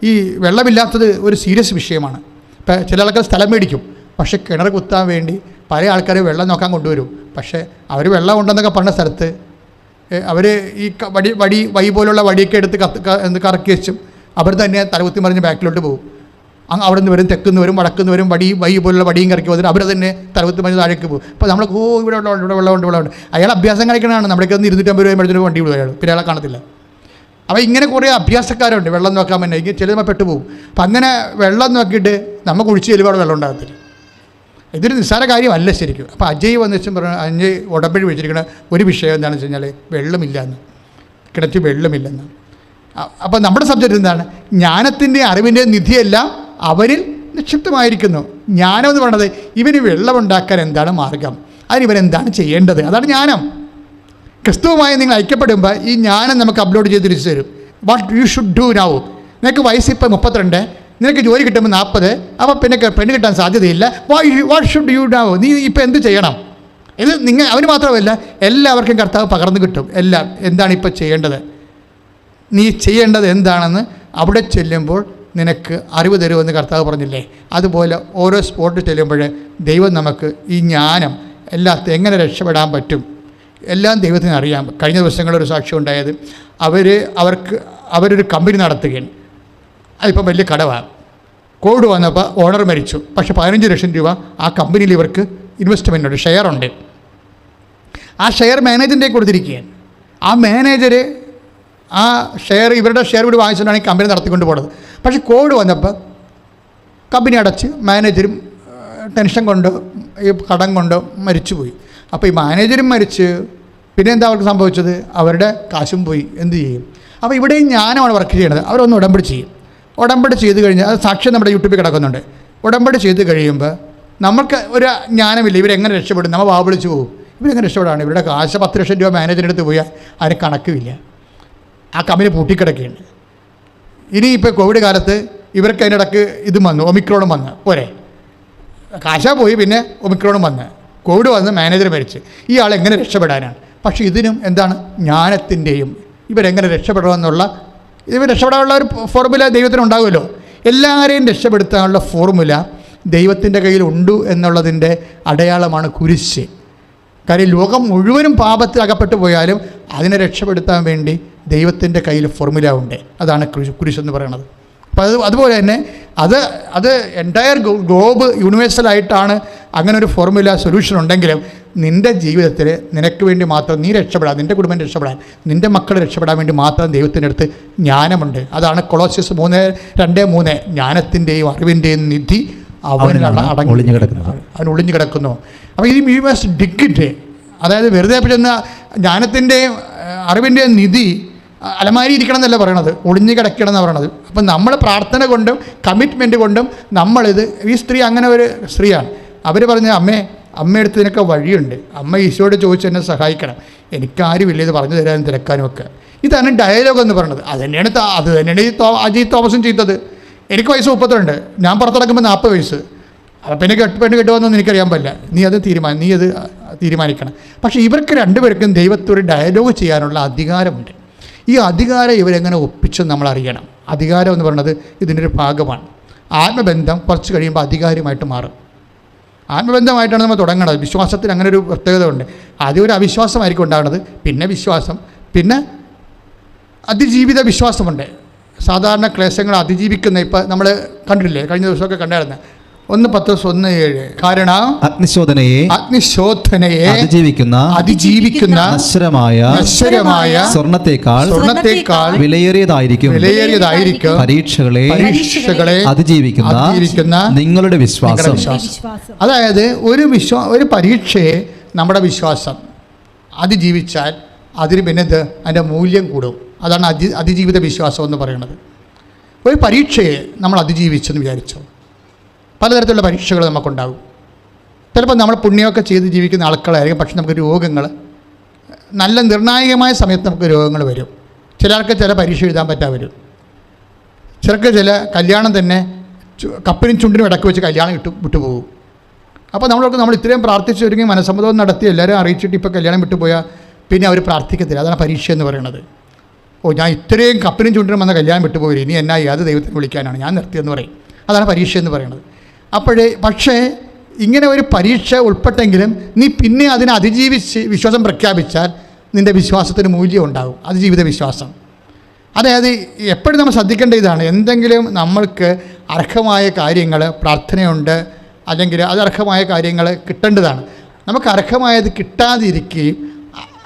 ഈ വെള്ളമില്ലാത്തത് ഒരു സീരിയസ് വിഷയമാണ്. ഇപ്പം ചില ആൾക്കാർ സ്ഥലം മേടിക്കും, പക്ഷേ കിണർ കുത്താൻ വേണ്ടി പല ആൾക്കാർ വെള്ളം നോക്കാൻ കൊണ്ടുവരും. പക്ഷേ അവർ വെള്ളം ഉണ്ടെന്നൊക്കെ പറഞ്ഞ സ്ഥലത്ത് അവർ ഈ വടി പോലുള്ള വടിയൊക്കെ എടുത്ത് കറക്കി വെച്ചും അവർ തന്നെ തലകുത്തി മറിഞ്ഞ് ബാക്കിലോട്ട് പോകും. അവിടെ നിന്ന് വരും, തെക്കുന്ന് വരും, വടക്കുന്ന് വരും, വടി പോലുള്ള വടിയും കറക്കി വന്നിട്ട് അവർ തന്നെ തലകുത്തി മറിഞ്ഞ് താഴേക്ക് പോകും. അപ്പോൾ നമ്മൾ ഇവിടെ വെള്ളമുണ്ട്. അയാൾ അഭ്യാസം കഴിക്കണതാണ്. നമ്മുടെ 250 രൂപ മേടിച്ചിട്ട് വണ്ടി വിടും അയാൾ, പിന്നെ അയാളെ കാണത്തില്ല. അപ്പോൾ ഇങ്ങനെ കുറേ അഭ്യാസക്കാരുണ്ട് വെള്ളം നോക്കാൻ വേണ്ടി. ചിലപ്പോൾ പെട്ടുപോകും. അപ്പം അങ്ങനെ വെള്ളം നോക്കിയിട്ട് നമ്മൾ കുഴിച്ച് ചെല്ലുമ്പോൾ അവിടെ വെള്ളം ഉണ്ടാകത്തില്ല. ഇതൊരു നിസ്സാര കാര്യമല്ല ശരിക്കും. അപ്പോൾ അജയ് വന്നിച്ചും അജയ് ഉടമ്പടി വിളിച്ചിരിക്കുന്ന ഒരു വിഷയം എന്താണെന്ന് വെച്ച് കഴിഞ്ഞാൽ വെള്ളമില്ലെന്ന്, കിണറ്റിൽ വെള്ളമില്ലെന്ന്. അപ്പോൾ നമ്മുടെ സബ്ജക്റ്റ് എന്താണ്? ജ്ഞാനത്തിൻ്റെ അറിവിൻ്റെ നിധിയെല്ലാം അവരിൽ നിക്ഷിപ്തമായിരിക്കുന്നു. ജ്ഞാനം എന്ന് പറയുന്നത് ഇവന് വെള്ളമുണ്ടാക്കാൻ എന്താണ് മാർഗം, അതിനിവരെന്താണ് ചെയ്യേണ്ടത്, അതാണ് ജ്ഞാനം. ക്രിസ്തുവുമായി നിങ്ങൾ ഐക്യപ്പെടുമ്പോൾ ഈ ജ്ഞാനം നമുക്ക് അപ്ലോഡ് ചെയ്ത് തിരിച്ചു തരും. What you should do now. നിനക്ക് വയസ്സ് ഇപ്പോൾ 32, നിനക്ക് ജോലി കിട്ടുമ്പോൾ 40, അപ്പോൾ പിന്നെ പെണ്ണ് കിട്ടാൻ സാധ്യതയില്ല. What should you now. നീ ഇപ്പോൾ എന്ത് ചെയ്യണം? ഇത് അവന് മാത്രമല്ല എല്ലാവർക്കും കർത്താവ് പകർന്നു കിട്ടും. എല്ലാം എന്താണ് ഇപ്പോൾ ചെയ്യേണ്ടത്, നീ ചെയ്യേണ്ടത് എന്താണെന്ന് അവിടെ ചെല്ലുമ്പോൾ നിനക്ക് അറിവ് തരുമെന്ന് കർത്താവ് പറഞ്ഞില്ലേ. അതുപോലെ ഓരോ സ്പോട്ടിൽ ചെല്ലുമ്പോൾ ദൈവം നമുക്ക് ഈ ജ്ഞാനം എല്ലാത്തും എങ്ങനെ രക്ഷപ്പെടാൻ പറ്റും എല്ലാം ദൈവത്തിന് അറിയാം. കഴിഞ്ഞ ദിവസങ്ങളൊരു സാക്ഷ്യം ഉണ്ടായത്, അവരൊരു കമ്പനി നടത്തുകയാണ്. അതിപ്പം വലിയ കടവാണ്. കോവിഡ് വന്നപ്പോൾ ഓണർ മരിച്ചു. പക്ഷേ 15 ലക്ഷം രൂപ ആ കമ്പനിയിൽ ഇവർക്ക് ഇൻവെസ്റ്റ്മെൻ്റ് ഉണ്ട്, ഷെയറുണ്ട്. ആ ഷെയർ മാനേജറിൻ്റെ കൊടുത്തിരിക്കുകയാണ്. ആ മാനേജർ ആ ഇവരുടെ ഷെയർ കൂടി വാങ്ങിച്ചുകൊണ്ടാണ് ഈ കമ്പനി നടത്തിക്കൊണ്ട് പോകുന്നത്. പക്ഷേ കോവിഡ് വന്നപ്പോൾ കമ്പനി അടച്ച് മാനേജരും ടെൻഷൻ കൊണ്ട് ഈ കടം കൊണ്ട് മരിച്ചുപോയി. അപ്പോൾ ഈ മാനേജരും മരിച്ച് പിന്നെ എന്താ അവർക്ക് സംഭവിച്ചത്? അവരുടെ കാശും പോയി. എന്ത് ചെയ്യും? അപ്പോൾ ഇവിടെയും ജ്ഞാനമാണ് വർക്ക് ചെയ്യുന്നത്. അവരൊന്ന് ഉടമ്പടി ചെയ്യും. ഉടമ്പടി ചെയ്ത് കഴിഞ്ഞാൽ അത് സാക്ഷ്യം നമ്മുടെ യൂട്യൂബിൽ കിടക്കുന്നുണ്ട്. ഉടമ്പടി ചെയ്ത് കഴിയുമ്പോൾ നമുക്ക് ഒരു ജ്ഞാനമില്ല, ഇവരെങ്ങനെ രക്ഷപ്പെടും. നമ്മൾ വാവിളിച്ച് പോകും. ഇവരെങ്ങനെ രക്ഷപ്പെടാണ്? ഇവരുടെ കാശ് 10 ലക്ഷം രൂപ മാനേജറിൻ്റെ അടുത്ത് പോയാൽ അതിന് കണക്കുമില്ല. ആ കമ്പനി പൂട്ടിക്കിടക്കുകയാണ്. ഇനിയിപ്പോൾ കോവിഡ് കാലത്ത് ഇവർക്ക് അതിനിടക്ക് വന്നു, ഒമിക്രോണും വന്ന് പോരെ, കാശാ പോയി, പിന്നെ ഒമിക്രോണും വന്ന്, കോവിഡ് വന്ന്, മാനേജർ മരിച്ച്. ഈ ആൾ എങ്ങനെ രക്ഷപ്പെടാനാണ്? പക്ഷേ ഇതിനും എന്താണ്? ജ്ഞാനത്തിൻ്റെയും ഇവരെങ്ങനെ രക്ഷപ്പെടണമെന്നുള്ള രക്ഷപ്പെടാനുള്ള ഒരു ഫോർമുല ദൈവത്തിന് ഉണ്ടാകുമല്ലോ. എല്ലാവരെയും രക്ഷപ്പെടുത്താനുള്ള ഫോർമുല ദൈവത്തിൻ്റെ കയ്യിൽ ഉണ്ട് എന്നുള്ളതിൻ്റെ അടയാളമാണ് കുരിശ്. കാര്യം ലോകം മുഴുവനും പാപത്തിൽ അകപ്പെട്ടു പോയാലും അതിനെ രക്ഷപ്പെടുത്താൻ വേണ്ടി ദൈവത്തിൻ്റെ കയ്യിൽ ഫോർമുല ഉണ്ട്. അതാണ് കുരിശ് എന്ന് പറയുന്നത്. അപ്പോൾ അതുപോലെ തന്നെ അത് എൻറ്റയർ ഗ്ലോബ് യൂണിവേഴ്സലായിട്ടാണ് അങ്ങനെ ഒരു ഫോർമുല സൊല്യൂഷൻ ഉണ്ടെങ്കിലും നിൻ്റെ ജീവിതത്തിൽ നിനക്ക് വേണ്ടി മാത്രം നീ രക്ഷപ്പെടാൻ, നിൻ്റെ കുടുംബം രക്ഷപ്പെടാൻ, നിൻ്റെ മക്കൾ രക്ഷപ്പെടാൻ വേണ്ടി മാത്രം ദൈവത്തിൻ്റെ അടുത്ത് ജ്ഞാനമുണ്ട്. അതാണ് കൊളോസ്യസ് 3:2-3 ജ്ഞാനത്തിൻ്റെയും അറിവിൻ്റെയും നിധി അവനിലാണ് അവൻ ഒളിഞ്ഞു കിടക്കുന്നു. അപ്പോൾ ഈ യു മസ്റ്റ് ഡിഗ് ഇറ്റ്. അതായത് വെറുതെ ചെന്ന ജ്ഞാനത്തിൻ്റെയും അറിവിൻ്റെയും നിധി അലമാരി ഇരിക്കണം എന്നല്ല പറയണത്, ഒളിഞ്ഞു കിടക്കണം എന്നാണ് പറയണത്. അപ്പം നമ്മൾ പ്രാർത്ഥന കൊണ്ടും കമ്മിറ്റ്മെൻറ്റ് കൊണ്ടും നമ്മളിത്, ഈ സ്ത്രീ അങ്ങനെ ഒരു സ്ത്രീയാണ്. അവർ പറഞ്ഞ അമ്മയെടുത്ത് ഇതിനൊക്കെ വഴിയുണ്ട്, അമ്മ ഈശോയോട് ചോദിച്ച് എന്നെ സഹായിക്കണം, എനിക്കാരുമില്ല ഇത് പറഞ്ഞു തരാനും തിരക്കാനും ഒക്കെ. ഇതാണ് ഡയലോഗ് എന്ന് പറയുന്നത്. അത് തന്നെയാണ് ഈ അജീത് തോമസും ചെയ്തത്. എനിക്ക് വയസ്സ് 32, ഞാൻ പുറത്തിറക്കുമ്പോൾ 40 വയസ്സ്. അപ്പം എനിക്ക് പെണ്ണ് കിട്ടുമെന്നൊന്നും എനിക്കറിയാൻ പറ്റില്ല. നീ അത് തീരുമാനിക്കണം. പക്ഷേ ഇവർക്ക് രണ്ടുപേർക്കും ദൈവത്തോട് ഡയലോഗ് ചെയ്യാനുള്ള അധികാരമുണ്ട്. ഈ അധികാരം ഇവരെങ്ങനെ ഒപ്പിച്ചെന്ന് നമ്മൾ അറിയണം. അധികാരം എന്ന് പറയുന്നത് ഇതിൻ്റെ ഒരു ഭാഗമാണ്. ആത്മബന്ധം കുറച്ച് കഴിയുമ്പോൾ അധികാരമായിട്ട് മാറും. ആത്മബന്ധമായിട്ടാണ് നമ്മൾ തുടങ്ങുന്നത്. വിശ്വാസത്തിന് അങ്ങനെ ഒരു പ്രത്യേകത ഉണ്ട്. ആദ്യം ഒരു അവിശ്വാസമായിരിക്കും ഉണ്ടാകുന്നത്, പിന്നെ വിശ്വാസം, പിന്നെ അതിജീവിത വിശ്വാസമുണ്ട്. സാധാരണ ക്ലേശങ്ങൾ അതിജീവിക്കുന്ന, ഇപ്പം നമ്മൾ കണ്ടിട്ടില്ലേ, കഴിഞ്ഞ ദിവസമൊക്കെ കണ്ടായിരുന്നു 1 പത്രോസ് 1:7 കാരണം അഗ്നിശോധനയെ അതിജീവിക്കുന്ന നശ്വരമായ സ്വർണ്ണത്തേക്കാൾ വിലയേറിയതായിരിക്കും പരീക്ഷകളെ അതിജീവിക്കുന്ന നിങ്ങളുടെ വിശ്വാസം. അതായത് ഒരു പരീക്ഷയെ നമ്മുടെ വിശ്വാസം അതിജീവിച്ചാൽ അതിന് പിന്നെ അതിൻ്റെ മൂല്യം കൂടും. അതാണ് അതിജീവിത വിശ്വാസം എന്ന് പറയുന്നത്. ഒരു പരീക്ഷയെ നമ്മൾ അതിജീവിച്ചെന്ന് വിചാരിച്ചോ, പലതരത്തിലുള്ള പരീക്ഷകൾ നമുക്കുണ്ടാകും. ചിലപ്പോൾ നമ്മൾ പുണ്യമൊക്കെ ചെയ്ത് ജീവിക്കുന്ന ആൾക്കാരായിരിക്കും, പക്ഷെ നമുക്ക് രോഗങ്ങൾ, നല്ല നിർണായകമായ സമയത്ത് നമുക്ക് രോഗങ്ങൾ വരും. ചിലർക്ക് ചില പരീക്ഷ എഴുതാൻ പറ്റാതെ വരും. ചിലർക്ക് ചില കല്യാണം തന്നെ കപ്പിനും ചുണ്ടിനും ഇടയ്ക്ക് വെച്ച് കല്യാണം വിട്ടുപോകും. അപ്പോൾ നമ്മൾ ഇത്രയും പ്രാർത്ഥിച്ച് ഒരുങ്ങി മനസ്സമ്മതം നടത്തി എല്ലാവരും അറിയിച്ചിട്ട് ഇപ്പോൾ കല്യാണം വിട്ടുപോയാൽ പിന്നെ അവർ പ്രാർത്ഥിക്കത്തില്ല. അതാണ് പരീക്ഷ എന്ന് പറയുന്നത്. ഞാൻ ഇത്രയും കപ്പിനും ചുണ്ടിനും വന്ന കല്യാണം വിട്ടുപോയി, ഇനി എന്നാ അത് ദൈവത്തിന് വിളിക്കാനാണ്, ഞാൻ നിർത്തിയെന്ന് പറയും. അതാണ് പരീക്ഷ എന്ന് പറയുന്നത്. പക്ഷേ ഇങ്ങനെ ഒരു പരീക്ഷ ഉൾപ്പെട്ടെങ്കിലും നീ പിന്നെ അതിനെ അതിജീവിച്ച് വിശ്വാസം പ്രഖ്യാപിച്ചാൽ നിൻ്റെ വിശ്വാസത്തിന് മൂല്യം ഉണ്ടാകും. അതിജീവിത വിശ്വാസം. അതായത് എപ്പോഴും നമ്മൾ ശ്രദ്ധിക്കേണ്ട ഇതാണ്, എന്തെങ്കിലും നമ്മൾക്ക് അർഹമായ കാര്യങ്ങൾ, പ്രാർത്ഥനയുണ്ട്, അല്ലെങ്കിൽ അത് അർഹമായ കാര്യങ്ങൾ കിട്ടേണ്ടതാണ്. നമുക്ക് അർഹമായത് കിട്ടാതിരിക്കുകയും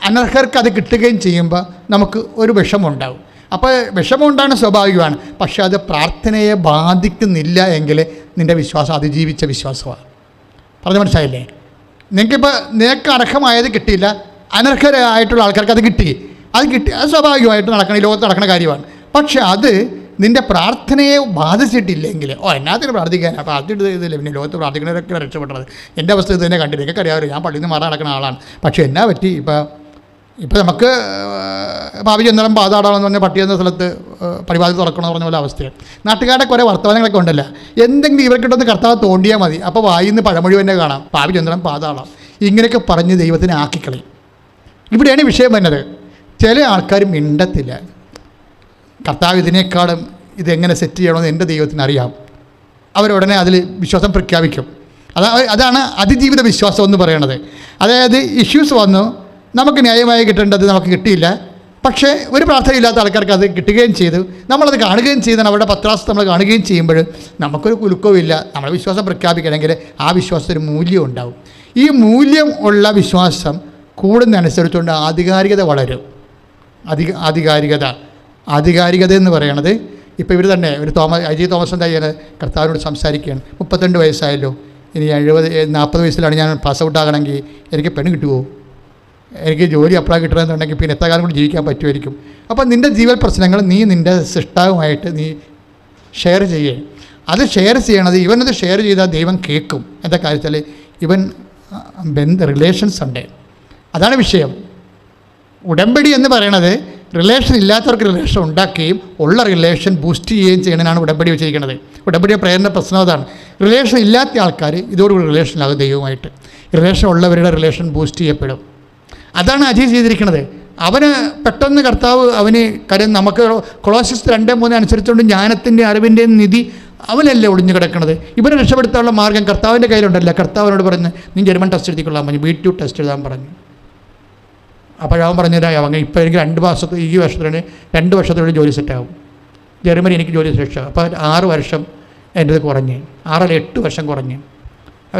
അനർഹർക്ക് അത് കിട്ടുകയും ചെയ്യുമ്പോൾ നമുക്ക് ഒരു വിഷമമുണ്ടാകും. അപ്പോൾ വിഷമമുണ്ടാകുന്ന സ്വാഭാവികമാണ്. പക്ഷേ അത് പ്രാർത്ഥനയെ ബാധിക്കുന്നില്ല എങ്കിൽ നിൻ്റെ വിശ്വാസം അതിജീവിച്ച വിശ്വാസമാണ്. പറഞ്ഞു മനസ്സിലായില്ലേ? നിനക്ക് അർഹമായത് കിട്ടിയില്ല, അനർഹരായിട്ടുള്ള ആൾക്കാർക്ക് അത് കിട്ടി. അത് സ്വാഭാവികമായിട്ട് നടക്കണം, ഈ ലോകത്ത് നടക്കുന്ന കാര്യമാണ്. പക്ഷെ അത് നിൻ്റെ പ്രാർത്ഥനയെ ബാധിച്ചിട്ടില്ലെങ്കിൽ, എന്നാത്തിന് പ്രാർത്ഥിക്കാനാണ്, പ്രാർത്ഥിച്ചിട്ട് ഇതില്ല, പിന്നെ ലോകത്ത് പ്രാർത്ഥിക്കുന്നവരൊക്കെ രക്ഷപ്പെട്ടത്. എൻ്റെ അവസ്ഥ ഇത് തന്നെ കണ്ടില്ല, എനിക്കറിയാമല്ലോ, ഞാൻ പള്ളിയിൽ നിന്ന് മാറാൻ നടക്കുന്ന ആളാണ്. പക്ഷേ എന്നാ പറ്റി, ഇപ്പം നമുക്ക് ഭാവി ചെന്നാലും പാതാടാണെന്ന് പറഞ്ഞാൽ പട്ടി എന്ന സ്ഥലത്ത് പരിപാടി തുറക്കണമെന്ന് പറഞ്ഞ പോലെ അവസ്ഥയാണ്. നാട്ടുകാരുടെ കുറേ വർത്തമാനങ്ങളൊക്കെ ഉണ്ടല്ലോ, എന്തെങ്കിലും ഇവർക്കിട്ടൊന്ന് കർത്താവ് തോണ്ടിയാൽ മതി, അപ്പോൾ വായിന്ന് പഴമൊഴി തന്നെ കാണാം, ഭാവി ചെന്നാലും പാതാളാം, ഇങ്ങനെയൊക്കെ പറഞ്ഞ് ദൈവത്തിനെ ആക്കിക്കളയും. ഇവിടെയാണ് വിഷയം വരുന്നത്. ചില ആൾക്കാർ മിണ്ടത്തില്ല. കർത്താവ് ഇതിനേക്കാളും ഇതെങ്ങനെ സെറ്റ് ചെയ്യണമെന്ന് എൻ്റെ ദൈവത്തിന് അറിയാം. അവരുടനെ അതിൽ വിശ്വാസം പ്രഖ്യാപിക്കും. അതാണ് അതിജീവിത വിശ്വാസം എന്ന് പറയുന്നത്. അതായത് ഇഷ്യൂസ് വന്നു, നമുക്ക് ന്യായമായി കിട്ടേണ്ടത് നമുക്ക് കിട്ടിയില്ല, പക്ഷേ ഒരു പ്രാർത്ഥനയില്ലാത്ത ആൾക്കാർക്ക് അത് കിട്ടുകയും ചെയ്തു, നമ്മളത് കാണുകയും ചെയ്താണ്. അവരുടെ പത്രാസ് നമ്മൾ കാണുകയും ചെയ്യുമ്പോൾ നമുക്കൊരു കുലുക്കവും ഇല്ല. നമ്മൾ വിശ്വാസം പ്രഖ്യാപിക്കണമെങ്കിൽ ആ വിശ്വാസത്തിന് മൂല്യം ഉണ്ടാവും. ഈ മൂല്യം ഉള്ള വിശ്വാസം കൂടുന്നതനുസരിച്ചുകൊണ്ട് ആധികാരികത വളരും. ആധികാരികത എന്ന് പറയണത്, ഇപ്പോൾ ഇവർ തന്നെ ഒരു അജയ് തോമസ് എന്താ ചെയ്യുന്നത്, കർത്താവിനോട് സംസാരിക്കുകയാണ്. 32 വയസ്സായല്ലോ, ഇനി 40 വയസ്സിലാണ് ഞാൻ പാസ് ഔട്ട് ആകണമെങ്കിൽ എനിക്ക് പെണ്ണ് കിട്ടുമോ, എനിക്ക് ജോലി അപ്ലൈ കിട്ടണമെന്നുണ്ടെങ്കിൽ പിന്നെ എത്ര കാലം കൂടി ജീവിക്കാൻ പറ്റുമായിരിക്കും. അപ്പോൾ നിൻ്റെ ജീവൽ പ്രശ്നങ്ങൾ നീ നിൻ്റെ സൃഷ്ടാവുമായിട്ട് നീ ഷെയർ ചെയ്യേ. അത് ഷെയർ ചെയ്യണത്, ഇവനത് ഷെയർ ചെയ്താൽ ദൈവം കേൾക്കും. എന്താ കാര്യത്തിൽ ഇവൻ റിലേഷൻസ് ഉണ്ട്. അതാണ് വിഷയം. ഉടമ്പടി എന്ന് പറയണത് റിലേഷൻ ഇല്ലാത്തവർക്ക് റിലേഷൻ ഉണ്ടാക്കുകയും ഉള്ള റിലേഷൻ ബൂസ്റ്റ് ചെയ്യുകയും ചെയ്യണമെന്നാണ് ഉടമ്പടി വെച്ചിരിക്കുന്നത്. ഉടമ്പടിയുടെ പ്രേരണ പ്രശ്നം അതാണ്. റിലേഷൻ ഇല്ലാത്ത ആൾക്കാർ ഇതോടുകൂടി റിലേഷനിലാകും ദൈവമായിട്ട്. റിലേഷൻ ഉള്ളവരുടെ റിലേഷൻ ബൂസ്റ്റ് ചെയ്യപ്പെടും. അതാണ് അജയ് ചെയ്തിരിക്കുന്നത്. അവന് പെട്ടെന്ന് കർത്താവ് അവന് കാര്യം നമുക്ക് കൊളോസ്യസ് 2:3 അനുസരിച്ചുകൊണ്ട് ജ്ഞാനത്തിൻ്റെ അറിവിൻ്റെയും നിധി അവനല്ലേ ഒളിഞ്ഞു കിടക്കുന്നത്. ഇവനെ രക്ഷപ്പെടുത്താനുള്ള മാർഗ്ഗം കർത്താവിൻ്റെ കയ്യിലുണ്ടല്ല. കർത്താവിനോട് പറഞ്ഞ് നീ ജർമ്മൻ ടെസ്റ്റ് എഴുതിക്കൊള്ളാൻ പറഞ്ഞു, B2 ടെസ്റ്റ് എഴുതാൻ പറഞ്ഞു. അപ്പോഴവൻ പറഞ്ഞുതരാ അവൻ ഇപ്പോൾ എനിക്ക് 2 വർഷത്തിൽ ഈ വർഷത്തിന് 2 വർഷത്തിനുള്ളിൽ ജോലി സെറ്റാകും, ജർമ്മനി എനിക്ക് ജോലി സെറ്റാകും. അപ്പോൾ 6 വർഷം എൻ്റെ ഇത് കുറഞ്ഞ്, 6 അല്ല 8 വർഷം കുറഞ്ഞ്.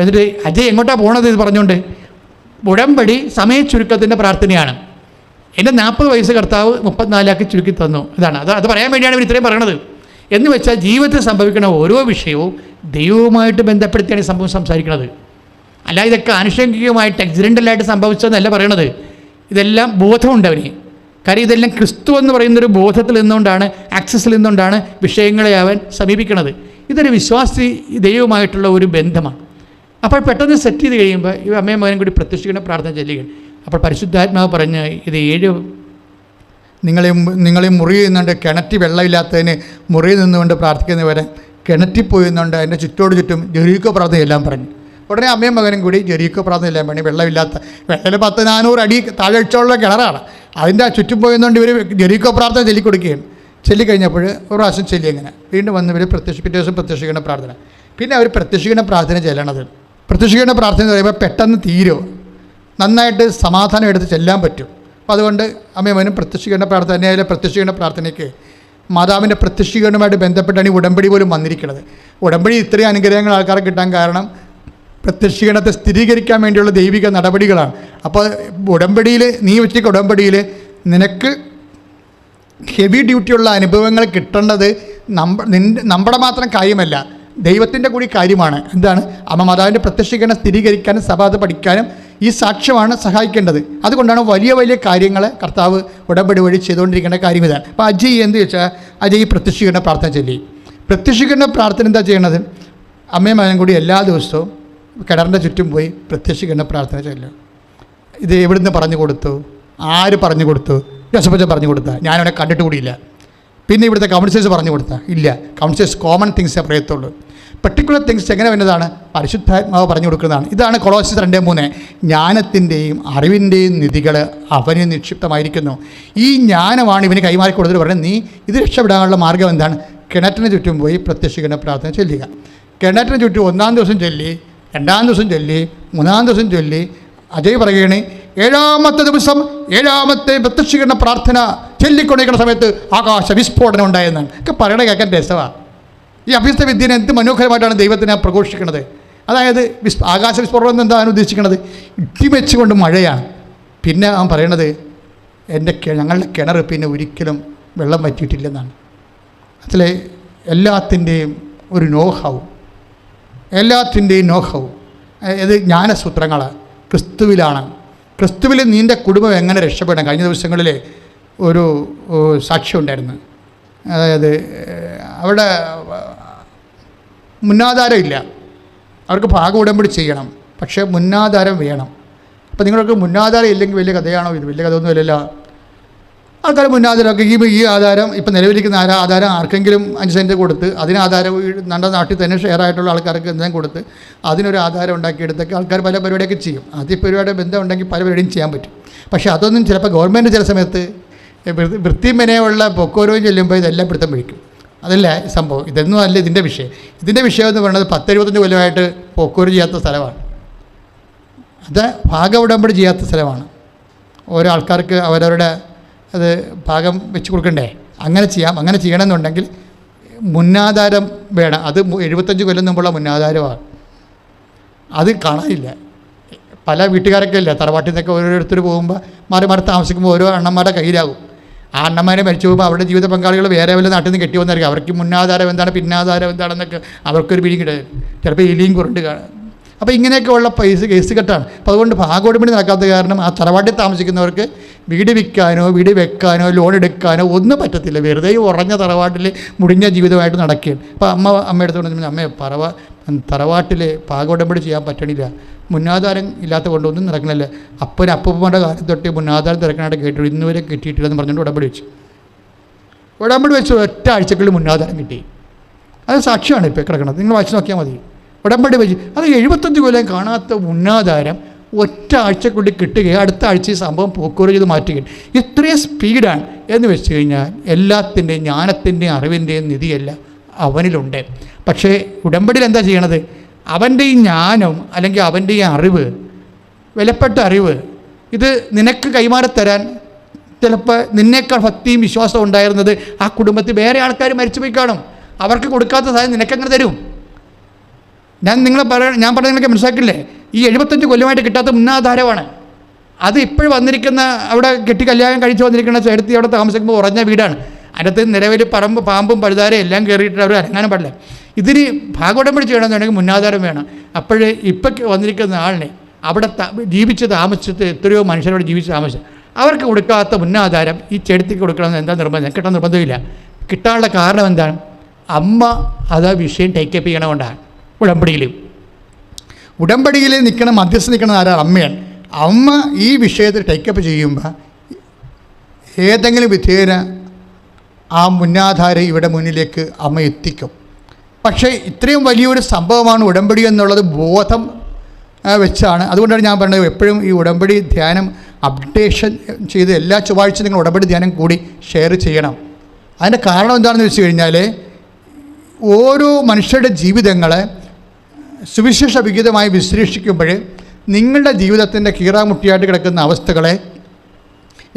എന്നിട്ട് അജയ് എങ്ങോട്ടാണ് പോകണത് ഇത് പറഞ്ഞുകൊണ്ട്, ഉടമ്പടി സമയ ചുരുക്കത്തിൻ്റെ പ്രാർത്ഥനയാണ്. എൻ്റെ 40 വയസ്സ് കർത്താവ് 34 ചുരുക്കി തന്നു. ഇതാണ് അത് പറയാൻ വേണ്ടിയാണ് ഇവർ ഇത്രയും പറയണത്. എന്ന് വെച്ചാൽ ജീവിതത്തിൽ സംഭവിക്കുന്ന ഓരോ വിഷയവും ദൈവവുമായിട്ട് ബന്ധപ്പെടുത്തിയാണ് ഈ സംഭവം സംസാരിക്കുന്നത്. അല്ല ഇതൊക്കെ ആനുഷംഗികമായിട്ട് ആക്സിഡൻ്റലായിട്ട് സംഭവിച്ചതെന്നല്ല പറയണത്. ഇതെല്ലാം ബോധമുണ്ട് അവന്. കാര്യം ഇതെല്ലാം ക്രിസ്തു എന്ന് പറയുന്നൊരു ബോധത്തിൽ നിന്നുകൊണ്ടാണ്, ആക്സസിൽ നിന്നുകൊണ്ടാണ് വിഷയങ്ങളെ അവൻ സമീപിക്കുന്നത്. ഇതൊരു വിശ്വാസി ദൈവവുമായിട്ടുള്ള ഒരു ബന്ധമാണ്. അപ്പോൾ പെട്ടെന്ന് സെറ്റ് ചെയ്ത് കഴിയുമ്പോൾ ഈ അമ്മയും മകനും കൂടി പ്രത്യക്ഷിക്കുന്ന പ്രാർത്ഥന ചെല്ലുകയാണ്. അപ്പോൾ പരിശുദ്ധാത്മാവ് പറഞ്ഞ് ഇത് 7 നിങ്ങളെ മുറി നിന്നുകൊണ്ട് കിണറ്റി വെള്ളമില്ലാത്തതിന് മുറിയിൽ നിന്നുകൊണ്ട് പ്രാർത്ഥിക്കുന്നവരെ കിണറ്റിൽ പോയി നിന്നുകൊണ്ട് അതിൻ്റെ ചുറ്റോട് ചുറ്റും ജെറീക്കോ പ്രാർത്ഥന എല്ലാം പറഞ്ഞു. ഉടനെ അമ്മയും മകനും കൂടി ജെറീക്കോ പ്രാർത്ഥന എല്ലാം പറഞ്ഞു. വെള്ളമില്ലാത്ത 400 അടി താഴ്ചയുള്ള കിണറാണ്, അതിൻ്റെ ചുറ്റും പോയി നിന്നുകൊണ്ട് ഇവർ ജെറീക്കോ പ്രാർത്ഥന ചൊല്ലിക്കൊടുക്കുകയാണ്. ചൊല്ലിക്കഴിഞ്ഞപ്പോൾ ഒരു പ്രാവശ്യം ചൊല്ലി അങ്ങനെ വീണ്ടും വന്ന് ഇവർ പിറ്റേ ദിവസം പ്രത്യക്ഷിക്കുന്ന പ്രാർത്ഥന. പിന്നെ അവർ പ്രത്യക്ഷിക്കുന്ന പ്രാർത്ഥന ചെല്ലണത്, പ്രത്യക്ഷിക്കുന്ന പ്രാർത്ഥന എന്ന് പറയുമ്പോൾ പെട്ടെന്ന് തീരും, നന്നായിട്ട് സമാധാനം എടുത്ത് ചെല്ലാൻ പറ്റും. അപ്പോൾ അതുകൊണ്ട് അമ്മയും പ്രത്യക്ഷീകരണ പ്രാർത്ഥന തന്നെയായാലും പ്രത്യക്ഷീകരണ പ്രാർത്ഥനയ്ക്ക് മാതാവിൻ്റെ പ്രത്യക്ഷീകരണവുമായിട്ട് ബന്ധപ്പെട്ടാണ് ഈ ഉടമ്പടി പോലും വന്നിരിക്കുന്നത്. ഉടമ്പടി ഇത്രയും അനുഗ്രഹങ്ങൾ ആൾക്കാർക്ക് കിട്ടാൻ കാരണം പ്രത്യക്ഷീകരണത്തെ സ്ഥിരീകരിക്കാൻ വേണ്ടിയുള്ള ദൈവിക നടപടികളാണ്. അപ്പോൾ ഉടമ്പടിയിൽ നീ വെച്ചിരിക്കുന്ന ഉടമ്പടിയിൽ നിനക്ക് ഹെവി ഡ്യൂട്ടിയുള്ള അനുഭവങ്ങൾ കിട്ടേണ്ടത് നമ്മുടെ മാത്രം കാര്യമല്ല, ദൈവത്തിൻ്റെ കൂടി കാര്യമാണ്. എന്താണ്? അമ്മ മാതാവിൻ്റെ പ്രത്യക്ഷീകരണം സ്ഥിരീകരിക്കാനും സഭ അത് പഠിക്കാനും ഈ സാക്ഷ്യമാണ് സഹായിക്കേണ്ടത്. അതുകൊണ്ടാണ് വലിയ വലിയ കാര്യങ്ങൾ കർത്താവ് ഉടമ്പടി വഴി ചെയ്തുകൊണ്ടിരിക്കേണ്ട കാര്യം ഇതാണ്. അപ്പോൾ അജയ് എന്ത് വെച്ചാൽ അജയ് പ്രത്യക്ഷീകരണ പ്രാർത്ഥന ചൊല്ലി. പ്രത്യക്ഷീകരണ പ്രാർത്ഥന എന്താ ചെയ്യണത്? അമ്മയും മകനും കൂടി എല്ലാ ദിവസവും കിണറിൻ്റെ ചുറ്റും പോയി പ്രത്യക്ഷീകരണ പ്രാർത്ഥന ചൊല്ലും. ഇത് എവിടുന്ന് പറഞ്ഞു കൊടുത്തു? ആര് പറഞ്ഞു കൊടുത്തു? ജോസഫച്ച പറഞ്ഞു കൊടുത്താൽ ഞാനവിടെ കണ്ടിട്ട് കൂടിയില്ല. പിന്നെ ഇവിടുത്തെ കൗൺസിലേഴ്സ് പറഞ്ഞു കൊടുത്താൽ ഇല്ല. കൗൺസിലേഴ്സ് കോമൺ തിങ്സേ പറയത്തുള്ളൂ. പെർട്ടിക്കുലർ തിങ്സ് എങ്ങനെ വരുന്നതാണ്? പരിശുദ്ധാത്മാവ് പറഞ്ഞു കൊടുക്കുന്നതാണ്. ഇതാണ് കൊളോസ്യസ് 2:3. ജ്ഞാനത്തിൻ്റെയും അറിവിൻ്റെയും നിധികൾ അവന് നിക്ഷിപ്തമായിരിക്കുന്നു. ഈ ജ്ഞാനമാണ് ഇവന് കൈമാറി കൊടുത്തിട്ട് പറയുന്നത്, നീ ഇത് രക്ഷപ്പെടാനുള്ള മാർഗ്ഗം എന്താണ്? കിണറ്റിന് ചുറ്റും പോയി പ്രത്യക്ഷീകരണ പ്രാർത്ഥന ചൊല്ലുക. കിണറ്റിന് ചുറ്റും 1-ാം ദിവസം ചൊല്ലി, 2-ാം ദിവസം ചൊല്ലി, 3-ാം ദിവസം ചൊല്ലി. അജയ് പറയുകയാണ് 7-ാമത്തെ ദിവസം 7-ാമത്തെ പ്രത്യക്ഷീകരണ പ്രാർത്ഥന ചൊല്ലിക്കൊണ്ടിരിക്കുന്ന സമയത്ത് ആകാശ വിസ്ഫോടനം ഉണ്ടായെന്നാണ് ഒക്കെ പറയണ കേൾക്കാൻ രസമാണ്. ഈ അഭ്യസ്ത വിദ്യനെ എന്ത് മനോഹരമായിട്ടാണ് ദൈവത്തിനെ പ്രഘോഷിക്കുന്നത്. അതായത് ആകാശ വിസ്ഫോടനം എന്താണ് ഉദ്ദേശിക്കുന്നത്? ഇടിവെച്ചുകൊണ്ട് മഴയാണ്. പിന്നെ അവൻ പറയണത് ഞങ്ങളുടെ കിണർ പിന്നെ ഒരിക്കലും വെള്ളം വറ്റിയിട്ടില്ലെന്നാണ്. അതിൽ എല്ലാത്തിൻ്റെയും ഒരു നോഹവും ഇത് ജ്ഞാനസൂത്രങ്ങൾ ക്രിസ്തുവിലാണ്. ക്രിസ്തുവിൽ നിൻ്റെ കുടുംബം എങ്ങനെ രക്ഷപ്പെടാം? കഴിഞ്ഞ ദിവസങ്ങളിൽ ഒരു സാക്ഷ്യം ഉണ്ടായിരുന്നു. അതായത് അവിടെ മുന്നാധാരം ഇല്ല, അവർക്ക് ഭാഗ ഉടമ്പടി ചെയ്യണം, പക്ഷേ മുന്നാധാരം വേണം. അപ്പോൾ നിങ്ങൾക്ക് മുന്നാധാരം ഇല്ലെങ്കിൽ വലിയ കഥയാണോ ഇത്? വലിയ കഥയൊന്നും ഇല്ലല്ലോ. ആൾക്കാർ മുന്നാധാരമൊക്കെ ഈ ആധാരം ഇപ്പം നിലവിലിരിക്കുന്ന ആധാരം ആർക്കെങ്കിലും 5 സെൻറ്റ് കൊടുത്ത് അതിന് ആധാരം നമ്മുടെ നാട്ടിൽ തന്നെ ഷെയർ ആയിട്ടുള്ള ആൾക്കാർക്ക് എന്തെങ്കിലും കൊടുത്ത് അതിനൊരു ആധാരം ഉണ്ടാക്കിയെടുത്തൊക്കെ ആൾക്കാർ പല പരിപാടിയൊക്കെ ചെയ്യും. അത് ഈ പരിപാടി ബന്ധം ഉണ്ടെങ്കിൽ പല പരിപാടിയും ചെയ്യാൻ പറ്റും. പക്ഷേ അതൊന്നും ചിലപ്പോൾ ഗവൺമെൻറ് ചില സമയത്ത് വൃത്തിമെനയുള്ള പൊക്കോരവും ചെല്ലുമ്പോൾ ഇതെല്ലാം പിടുത്തം പിടിക്കും. അതല്ല സംഭവം. ഇതൊന്നും അല്ല ഇതിൻ്റെ വിഷയം. ഇതിൻ്റെ വിഷയം എന്ന് പറയുന്നത് 10-75 കൊല്ലമായിട്ട് പൊക്കോര് ചെയ്യാത്ത സ്ഥലമാണ്. അത് ഭാഗ ഉടമ്പടി ചെയ്യാത്ത സ്ഥലമാണ്. ഓരോ ആൾക്കാർക്ക് അവരവരുടെ അത് ഭാഗം വെച്ച് കൊടുക്കണ്ടേ? അങ്ങനെ ചെയ്യാം. അങ്ങനെ ചെയ്യണമെന്നുണ്ടെങ്കിൽ മുന്നാധാരം വേണം. അത് 75 കൊല്ലം മുമ്പുള്ള മുന്നാധാരമാണ്. അത് കാണാനില്ല. പല വീട്ടുകാരൊക്കെ ഇല്ല, തറവാട്ടിൽ നിന്നൊക്കെ ഓരോരുത്തർ പോകുമ്പോൾ മാറി താമസിക്കുമ്പോൾ ഓരോ അണ്ണന്മാരുടെ കയ്യിലാകും. ആ അണ്ണന്മാരെ മരിച്ചു പോകുമ്പോൾ അവരുടെ ജീവിത പങ്കാളികൾ വേറെ വല്ല നാട്ടിൽ നിന്ന് കെട്ടി വന്നായിരിക്കും. അവർക്ക് മുന്നാധാരം എന്താണ് പിന്നാധാരം എന്താണെന്നൊക്കെ അവർക്കൊരു പിടിയും കിട്ടും. ചിലപ്പോൾ ഇലിയും കുറണ്ട് കാണാം. അപ്പോൾ ഇങ്ങനെയൊക്കെ ഉള്ള കേസ് കെട്ടാണ്. അപ്പോൾ അതുകൊണ്ട് ഭാഗോടമ്പടി നടക്കാത്ത കാരണം ആ തറവാട്ടിൽ താമസിക്കുന്നവർക്ക് വീട് വിൽക്കാനോ വീട് വെക്കാനോ ലോൺ എടുക്കാനോ ഒന്നും പറ്റത്തില്ല. വെറുതെ ഉറഞ്ഞ തറവാട്ടിൽ മുടിഞ്ഞ ജീവിതമായിട്ട് നടക്കുകയാണ്. അപ്പോൾ അമ്മയെടുത്ത് പറഞ്ഞു, അമ്മയെ തറവാട്ടിൽ ഭാഗോടമ്പടി ചെയ്യാൻ പറ്റണില്ല, മുന്നാധാരം ഇല്ലാത്ത കൊണ്ടൊന്നും നടക്കണില്ല. അപ്പൂപ്പൻ്റെ കാലത്ത് തൊട്ട് മുന്നാധാരം തിരക്കനായിട്ട് കേട്ടു, ഇന്നുവരെ കിട്ടിയിട്ടില്ലെന്ന് പറഞ്ഞുകൊണ്ട് ഉടമ്പടി വെച്ചു. ഒറ്റ ആഴ്ചക്കുള്ളിൽ മുന്നാധാരം കിട്ടി. അത് സാക്ഷ്യമാണ് ഇപ്പോൾ കിടക്കുന്നത്. നിങ്ങൾ വായിച്ച് നോക്കിയാൽ മതി. ഉടമ്പടി വെച്ച് അത് 75 കൊല്ലം കാണാത്ത മുന്നാധാരം ഒറ്റ ആഴ്ചക്കുള്ളിൽ കിട്ടുകയും അടുത്ത ആഴ്ച ഈ സംഭവം പോക്കുവരവ് ചെയ്ത് മാറ്റുകയും ഇത്രയും സ്പീഡാണ് എന്ന് വെച്ച് കഴിഞ്ഞാൽ എല്ലാത്തിൻ്റെയും ജ്ഞാനത്തിൻ്റെയും അറിവിൻ്റെയും നിധിയല്ല അവനിലുണ്ട്. പക്ഷേ ഉടമ്പടിയിൽ എന്താ ചെയ്യണത്? അവൻ്റെ ഈ ജ്ഞാനം അല്ലെങ്കിൽ അവൻ്റെ ഈ അറിവ്, വിലപ്പെട്ട അറിവ്, ഇത് നിനക്ക് കൈമാറിത്തരാൻ ചിലപ്പോൾ നിന്നേക്കാൾ ഭക്തിയും വിശ്വാസവും ഉണ്ടായിരുന്നത് ആ കുടുംബത്തിൽ വേറെ ആൾക്കാർ മരിച്ചുപോയി കാണും. അവർക്ക് കൊടുക്കാത്ത സാധനം നിനക്കെങ്ങനെ തരും? ഞാൻ പറഞ്ഞതൊക്കെ മനസ്സിലാക്കില്ലേ? ഈ 75 കൊല്ലമായിട്ട് കിട്ടാത്ത മുന്നാധാരമാണ് അത്. ഇപ്പോഴും വന്നിരിക്കുന്ന അവിടെ കെട്ടി കല്യാണം കഴിച്ച് വന്നിരിക്കുന്ന ചേർത്തി അവിടെ താമസിക്കുമ്പോൾ ഉറഞ്ഞ വീടാണ്. അതിനകത്ത് നിലവിൽ പറമ്പ് പാമ്പും പഴുതാരം എല്ലാം കയറിയിട്ട് അവർ അനങ്ങാനും പാടില്ല. ഇതിന് ഭാഗോടമ്പടി ചെയ്യണമെന്നുണ്ടെങ്കിൽ മുന്നാധാരം വേണം. അപ്പോഴേ ഇപ്പം വന്നിരിക്കുന്ന ആളിനെ അവിടെ ജീവിച്ച് താമസിച്ചിട്ട് എത്രയോ മനുഷ്യരോട് ജീവിച്ച് താമസിച്ചു, അവർക്ക് കൊടുക്കാത്ത മുന്നാധാരം ഈ ചെടുത്തിക്ക് കൊടുക്കണമെന്ന് എന്താ നിർബന്ധം? കിട്ടാൻ നിർബന്ധമില്ല. കിട്ടാനുള്ള കാരണം എന്താണ്? അമ്മ അത് വിഷയം ടേക്കപ്പ് ചെയ്യണതുകൊണ്ടാണ്. ഉടമ്പടിയിൽ നിൽക്കണം, മധ്യസ്ഥ നിൽക്കണം ആരാണ്? അമ്മയാണ്. അമ്മ ഈ വിഷയത്തിൽ ടേക്കപ്പ് ചെയ്യുമ്പോൾ ഏതെങ്കിലും വിധേന ആ മുന്നാധാരം ഇവിടെ മുന്നിലേക്ക് അമ്മ എത്തിക്കും. പക്ഷേ ഇത്രയും വലിയൊരു സംഭവമാണ് ഉടമ്പടി എന്നുള്ളത് ബോധം വെച്ചാണ്. അതുകൊണ്ടാണ് ഞാൻ പറഞ്ഞത് എപ്പോഴും ഈ ഉടമ്പടി ധ്യാനം അപ്ഡേഷൻ ചെയ്ത് എല്ലാ ചൊവ്വാഴ്ച നിങ്ങൾ ഉടമ്പടി ധ്യാനം കൂടി ഷെയർ ചെയ്യണം. അതിൻ്റെ കാരണം എന്താണെന്ന് വെച്ച് കഴിഞ്ഞാൽ ഓരോ മനുഷ്യരുടെ ജീവിതങ്ങളെ സുവിശേഷ വിഹിതമായി വിശ്ലേഷിക്കുമ്പോൾ നിങ്ങളുടെ ജീവിതത്തിൻ്റെ കീറാമുട്ടിയായിട്ട് കിടക്കുന്ന അവസ്ഥകളെ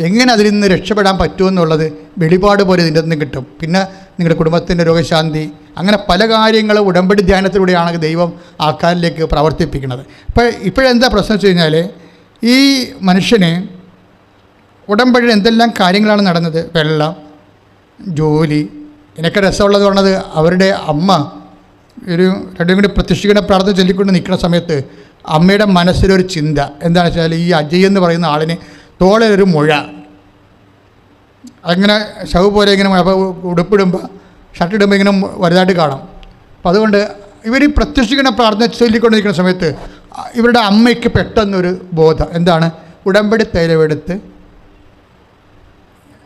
എങ്ങനെ അതിൽ നിന്ന് രക്ഷപ്പെടാൻ പറ്റുമെന്നുള്ളത് വെളിപാട് പോലെ ഇതിൻ്റെ നിന്ന് കിട്ടും. പിന്നെ നിങ്ങളുടെ കുടുംബത്തിൻ്റെ രോഗശാന്തി, അങ്ങനെ പല കാര്യങ്ങളും ഉടമ്പടി ധ്യാനത്തിലൂടെയാണ് ദൈവം ആൾക്കാരിലേക്ക് പ്രവർത്തിപ്പിക്കുന്നത്. ഇപ്പോഴെന്താ പ്രശ്നം വെച്ച് കഴിഞ്ഞാൽ ഈ മനുഷ്യന് ഉടമ്പടിയിൽ എന്തെല്ലാം കാര്യങ്ങളാണ് നടന്നത്? വെള്ളം, ജോലി. എനിക്ക് രസമുള്ളത് പറഞ്ഞത് അവരുടെ അമ്മ ഒരു രണ്ടും കൂടി പ്രത്യക്ഷിക്കുന്ന പ്രാർത്ഥന ചൊല്ലിക്കൊണ്ട് നിൽക്കുന്ന സമയത്ത് അമ്മയുടെ മനസ്സിലൊരു ചിന്ത എന്താണെന്ന് വെച്ചാൽ ഈ അജയ് എന്ന് പറയുന്ന ആളിന് തോളൊരു മുഴ, അങ്ങനെ ശവ് പോലെ ഇങ്ങനെ ഉടുപ്പിടുമ്പോൾ ഷർട്ടിടുമ്പോൾ ഇങ്ങനെ വലുതായിട്ട് കാണാം. അപ്പോൾ അതുകൊണ്ട് ഇവർ പ്രത്യക്ഷിക്കുന്ന പ്രാർത്ഥന ചൊല്ലിക്കൊണ്ടിരിക്കുന്ന സമയത്ത് ഇവരുടെ അമ്മയ്ക്ക് പെട്ടെന്നൊരു ബോധം എന്താണ്? ഉടമ്പടി തൈലമെടുത്ത്.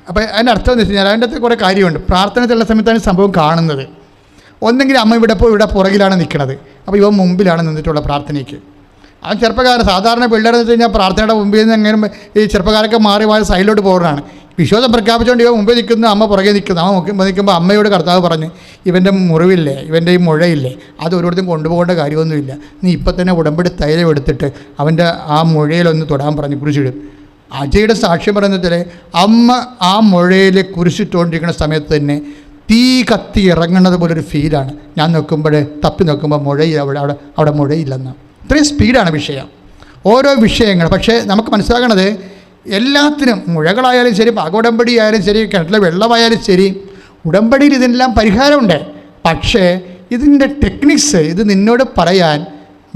അപ്പോൾ അതിൻ്റെ അർത്ഥം എന്ന് വെച്ച് കഴിഞ്ഞാൽ അതിൻ്റെ അകത്ത് കുറേ കാര്യമുണ്ട്. പ്രാർത്ഥന ചെല്ലുന്ന സമയത്താണ് സംഭവം കാണുന്നത്. ഒന്നെങ്കിൽ അമ്മ ഇവിടെ പുറകിലാണ് നിൽക്കുന്നത്, അപ്പോൾ ഇവ മുമ്പിലാണ് നിന്നിട്ടുള്ള പ്രാർത്ഥനയ്ക്ക്. ആ ചെറുപ്പക്കാരൻ സാധാരണ പിള്ളേരെന്ന് വെച്ച് കഴിഞ്ഞാൽ പ്രാർത്ഥനയുടെ മുമ്പിൽ നിന്ന് എങ്ങനെ ഈ ചെറുപ്പക്കാരൊക്കെ മാറി സൈഡിലോട്ട് പോകുന്നതാണ്. വിശ്വാസം പ്രഖ്യാപിച്ചുകൊണ്ട് ഇവ മുമ്പിൽ നിൽക്കുന്നു, അമ്മ പുറകെ നിൽക്കുന്നു. അമ്മ മുമ്പിൽ നിൽക്കുമ്പോൾ അമ്മയോട് കർത്താവ് പറഞ്ഞു, ഇവൻ്റെ മുറിവില്ലേ, ഇവൻ്റെ ഈ മുഴയില്ലേ, അത് ഓരോരുത്തരും കൊണ്ടുപോകേണ്ട കാര്യമൊന്നുമില്ല, നീ ഇപ്പം തന്നെ ഉടമ്പടി തൈലം എടുത്തിട്ട് അവൻ്റെ ആ മുഴയിലൊന്ന് തൊടാൻ പറഞ്ഞു കുരിശിടും. അജയുടെ സാക്ഷ്യം പറയുന്നതിൽ അമ്മ ആ മുഴയിൽ കുരിശിട്ടുകൊണ്ടിരിക്കുന്ന സമയത്ത് തന്നെ തീ കത്തി ഇറങ്ങുന്നത് പോലൊരു ഫീലാണ്. ഞാൻ നോക്കുമ്പോൾ തപ്പി നോക്കുമ്പോൾ അവിടെ മുഴയില്ലെന്ന്. ഇത്രയും സ്പീഡാണ് വിഷയം, ഓരോ വിഷയങ്ങൾ. പക്ഷേ നമുക്ക് മനസ്സിലാക്കണത് എല്ലാത്തിനും മുഴകളായാലും ശരി, പാകോടമ്പടി ആയാലും ശരി, കിണറ്റിലെ വെള്ളമായാലും ശരി, ഉടമ്പടിയിൽ ഇതിനെല്ലാം പരിഹാരമുണ്ട്. പക്ഷേ ഇതിൻ്റെ ടെക്നിക്സ് ഇത് നിന്നോട് പറയാൻ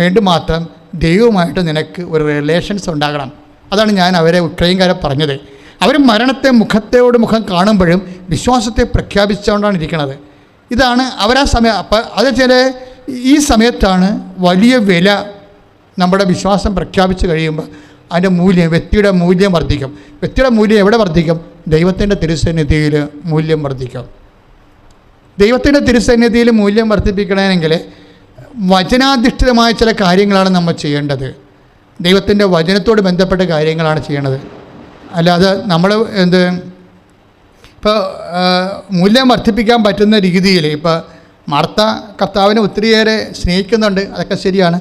വേണ്ടി മാത്രം ദൈവമായിട്ട് നിനക്ക് ഒരു റിലേഷൻസ് ഉണ്ടാകണം. അതാണ് ഞാൻ അവരെ ഉക്രൈൻകാരെ പറഞ്ഞത്. അവർ മരണത്തെ മുഖത്തോട് മുഖം കാണുമ്പോഴും വിശ്വാസത്തെ പ്രഖ്യാപിച്ചുകൊണ്ടാണ് ഇരിക്കുന്നത്. ഇതാണ് അവരാ സമയം. അപ്പം അത് ചില ഈ സമയത്താണ് വലിയ വില നമ്മുടെ വിശ്വാസം പ്രഖ്യാപിച്ച് കഴിയുമ്പോൾ അതിൻ്റെ മൂല്യം, വ്യക്തിയുടെ മൂല്യം വർദ്ധിക്കും. വ്യക്തിയുടെ മൂല്യം എവിടെ വർദ്ധിക്കും? ദൈവത്തിൻ്റെ തിരുസന്നിധിയിൽ മൂല്യം വർദ്ധിക്കും. ദൈവത്തിൻ്റെ തിരുസന്നിധിയിൽ മൂല്യം വർദ്ധിപ്പിക്കണമെങ്കിൽ വചനാധിഷ്ഠിതമായ ചില കാര്യങ്ങളാണ് നമ്മൾ ചെയ്യേണ്ടത്. ദൈവത്തിൻ്റെ വചനത്തോട് ബന്ധപ്പെട്ട കാര്യങ്ങളാണ് ചെയ്യേണ്ടത്. അല്ലാതെ നമ്മൾ ഇപ്പോൾ മൂല്യം വർദ്ധിപ്പിക്കാൻ പറ്റുന്ന രീതിയിൽ ഇപ്പോൾ മാർത്ത കർത്താവിനെ ഒത്തിരിയേറെ സ്നേഹിക്കുന്നുണ്ട്, അതൊക്കെ ശരിയാണ്.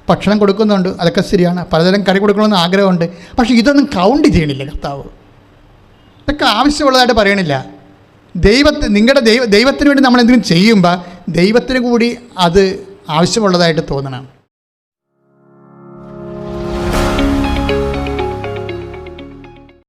ഭക്ഷണം കൊടുക്കുന്നുണ്ട്, അതൊക്കെ ശരിയാണ്. പലതരം കറി കൊടുക്കണമെന്ന് ആഗ്രഹമുണ്ട്. പക്ഷേ ഇതൊന്നും കൗണ്ട് ചെയ്യണില്ല കർത്താവ്. ഇതൊക്കെ ആവശ്യമുള്ളതായിട്ട് പറയണില്ല. ദൈവത്തിന് വേണ്ടി നമ്മൾ എന്തെങ്കിലും ചെയ്യുമ്പോൾ ദൈവത്തിന് കൂടി അത് ആവശ്യമുള്ളതായിട്ട് തോന്നണം.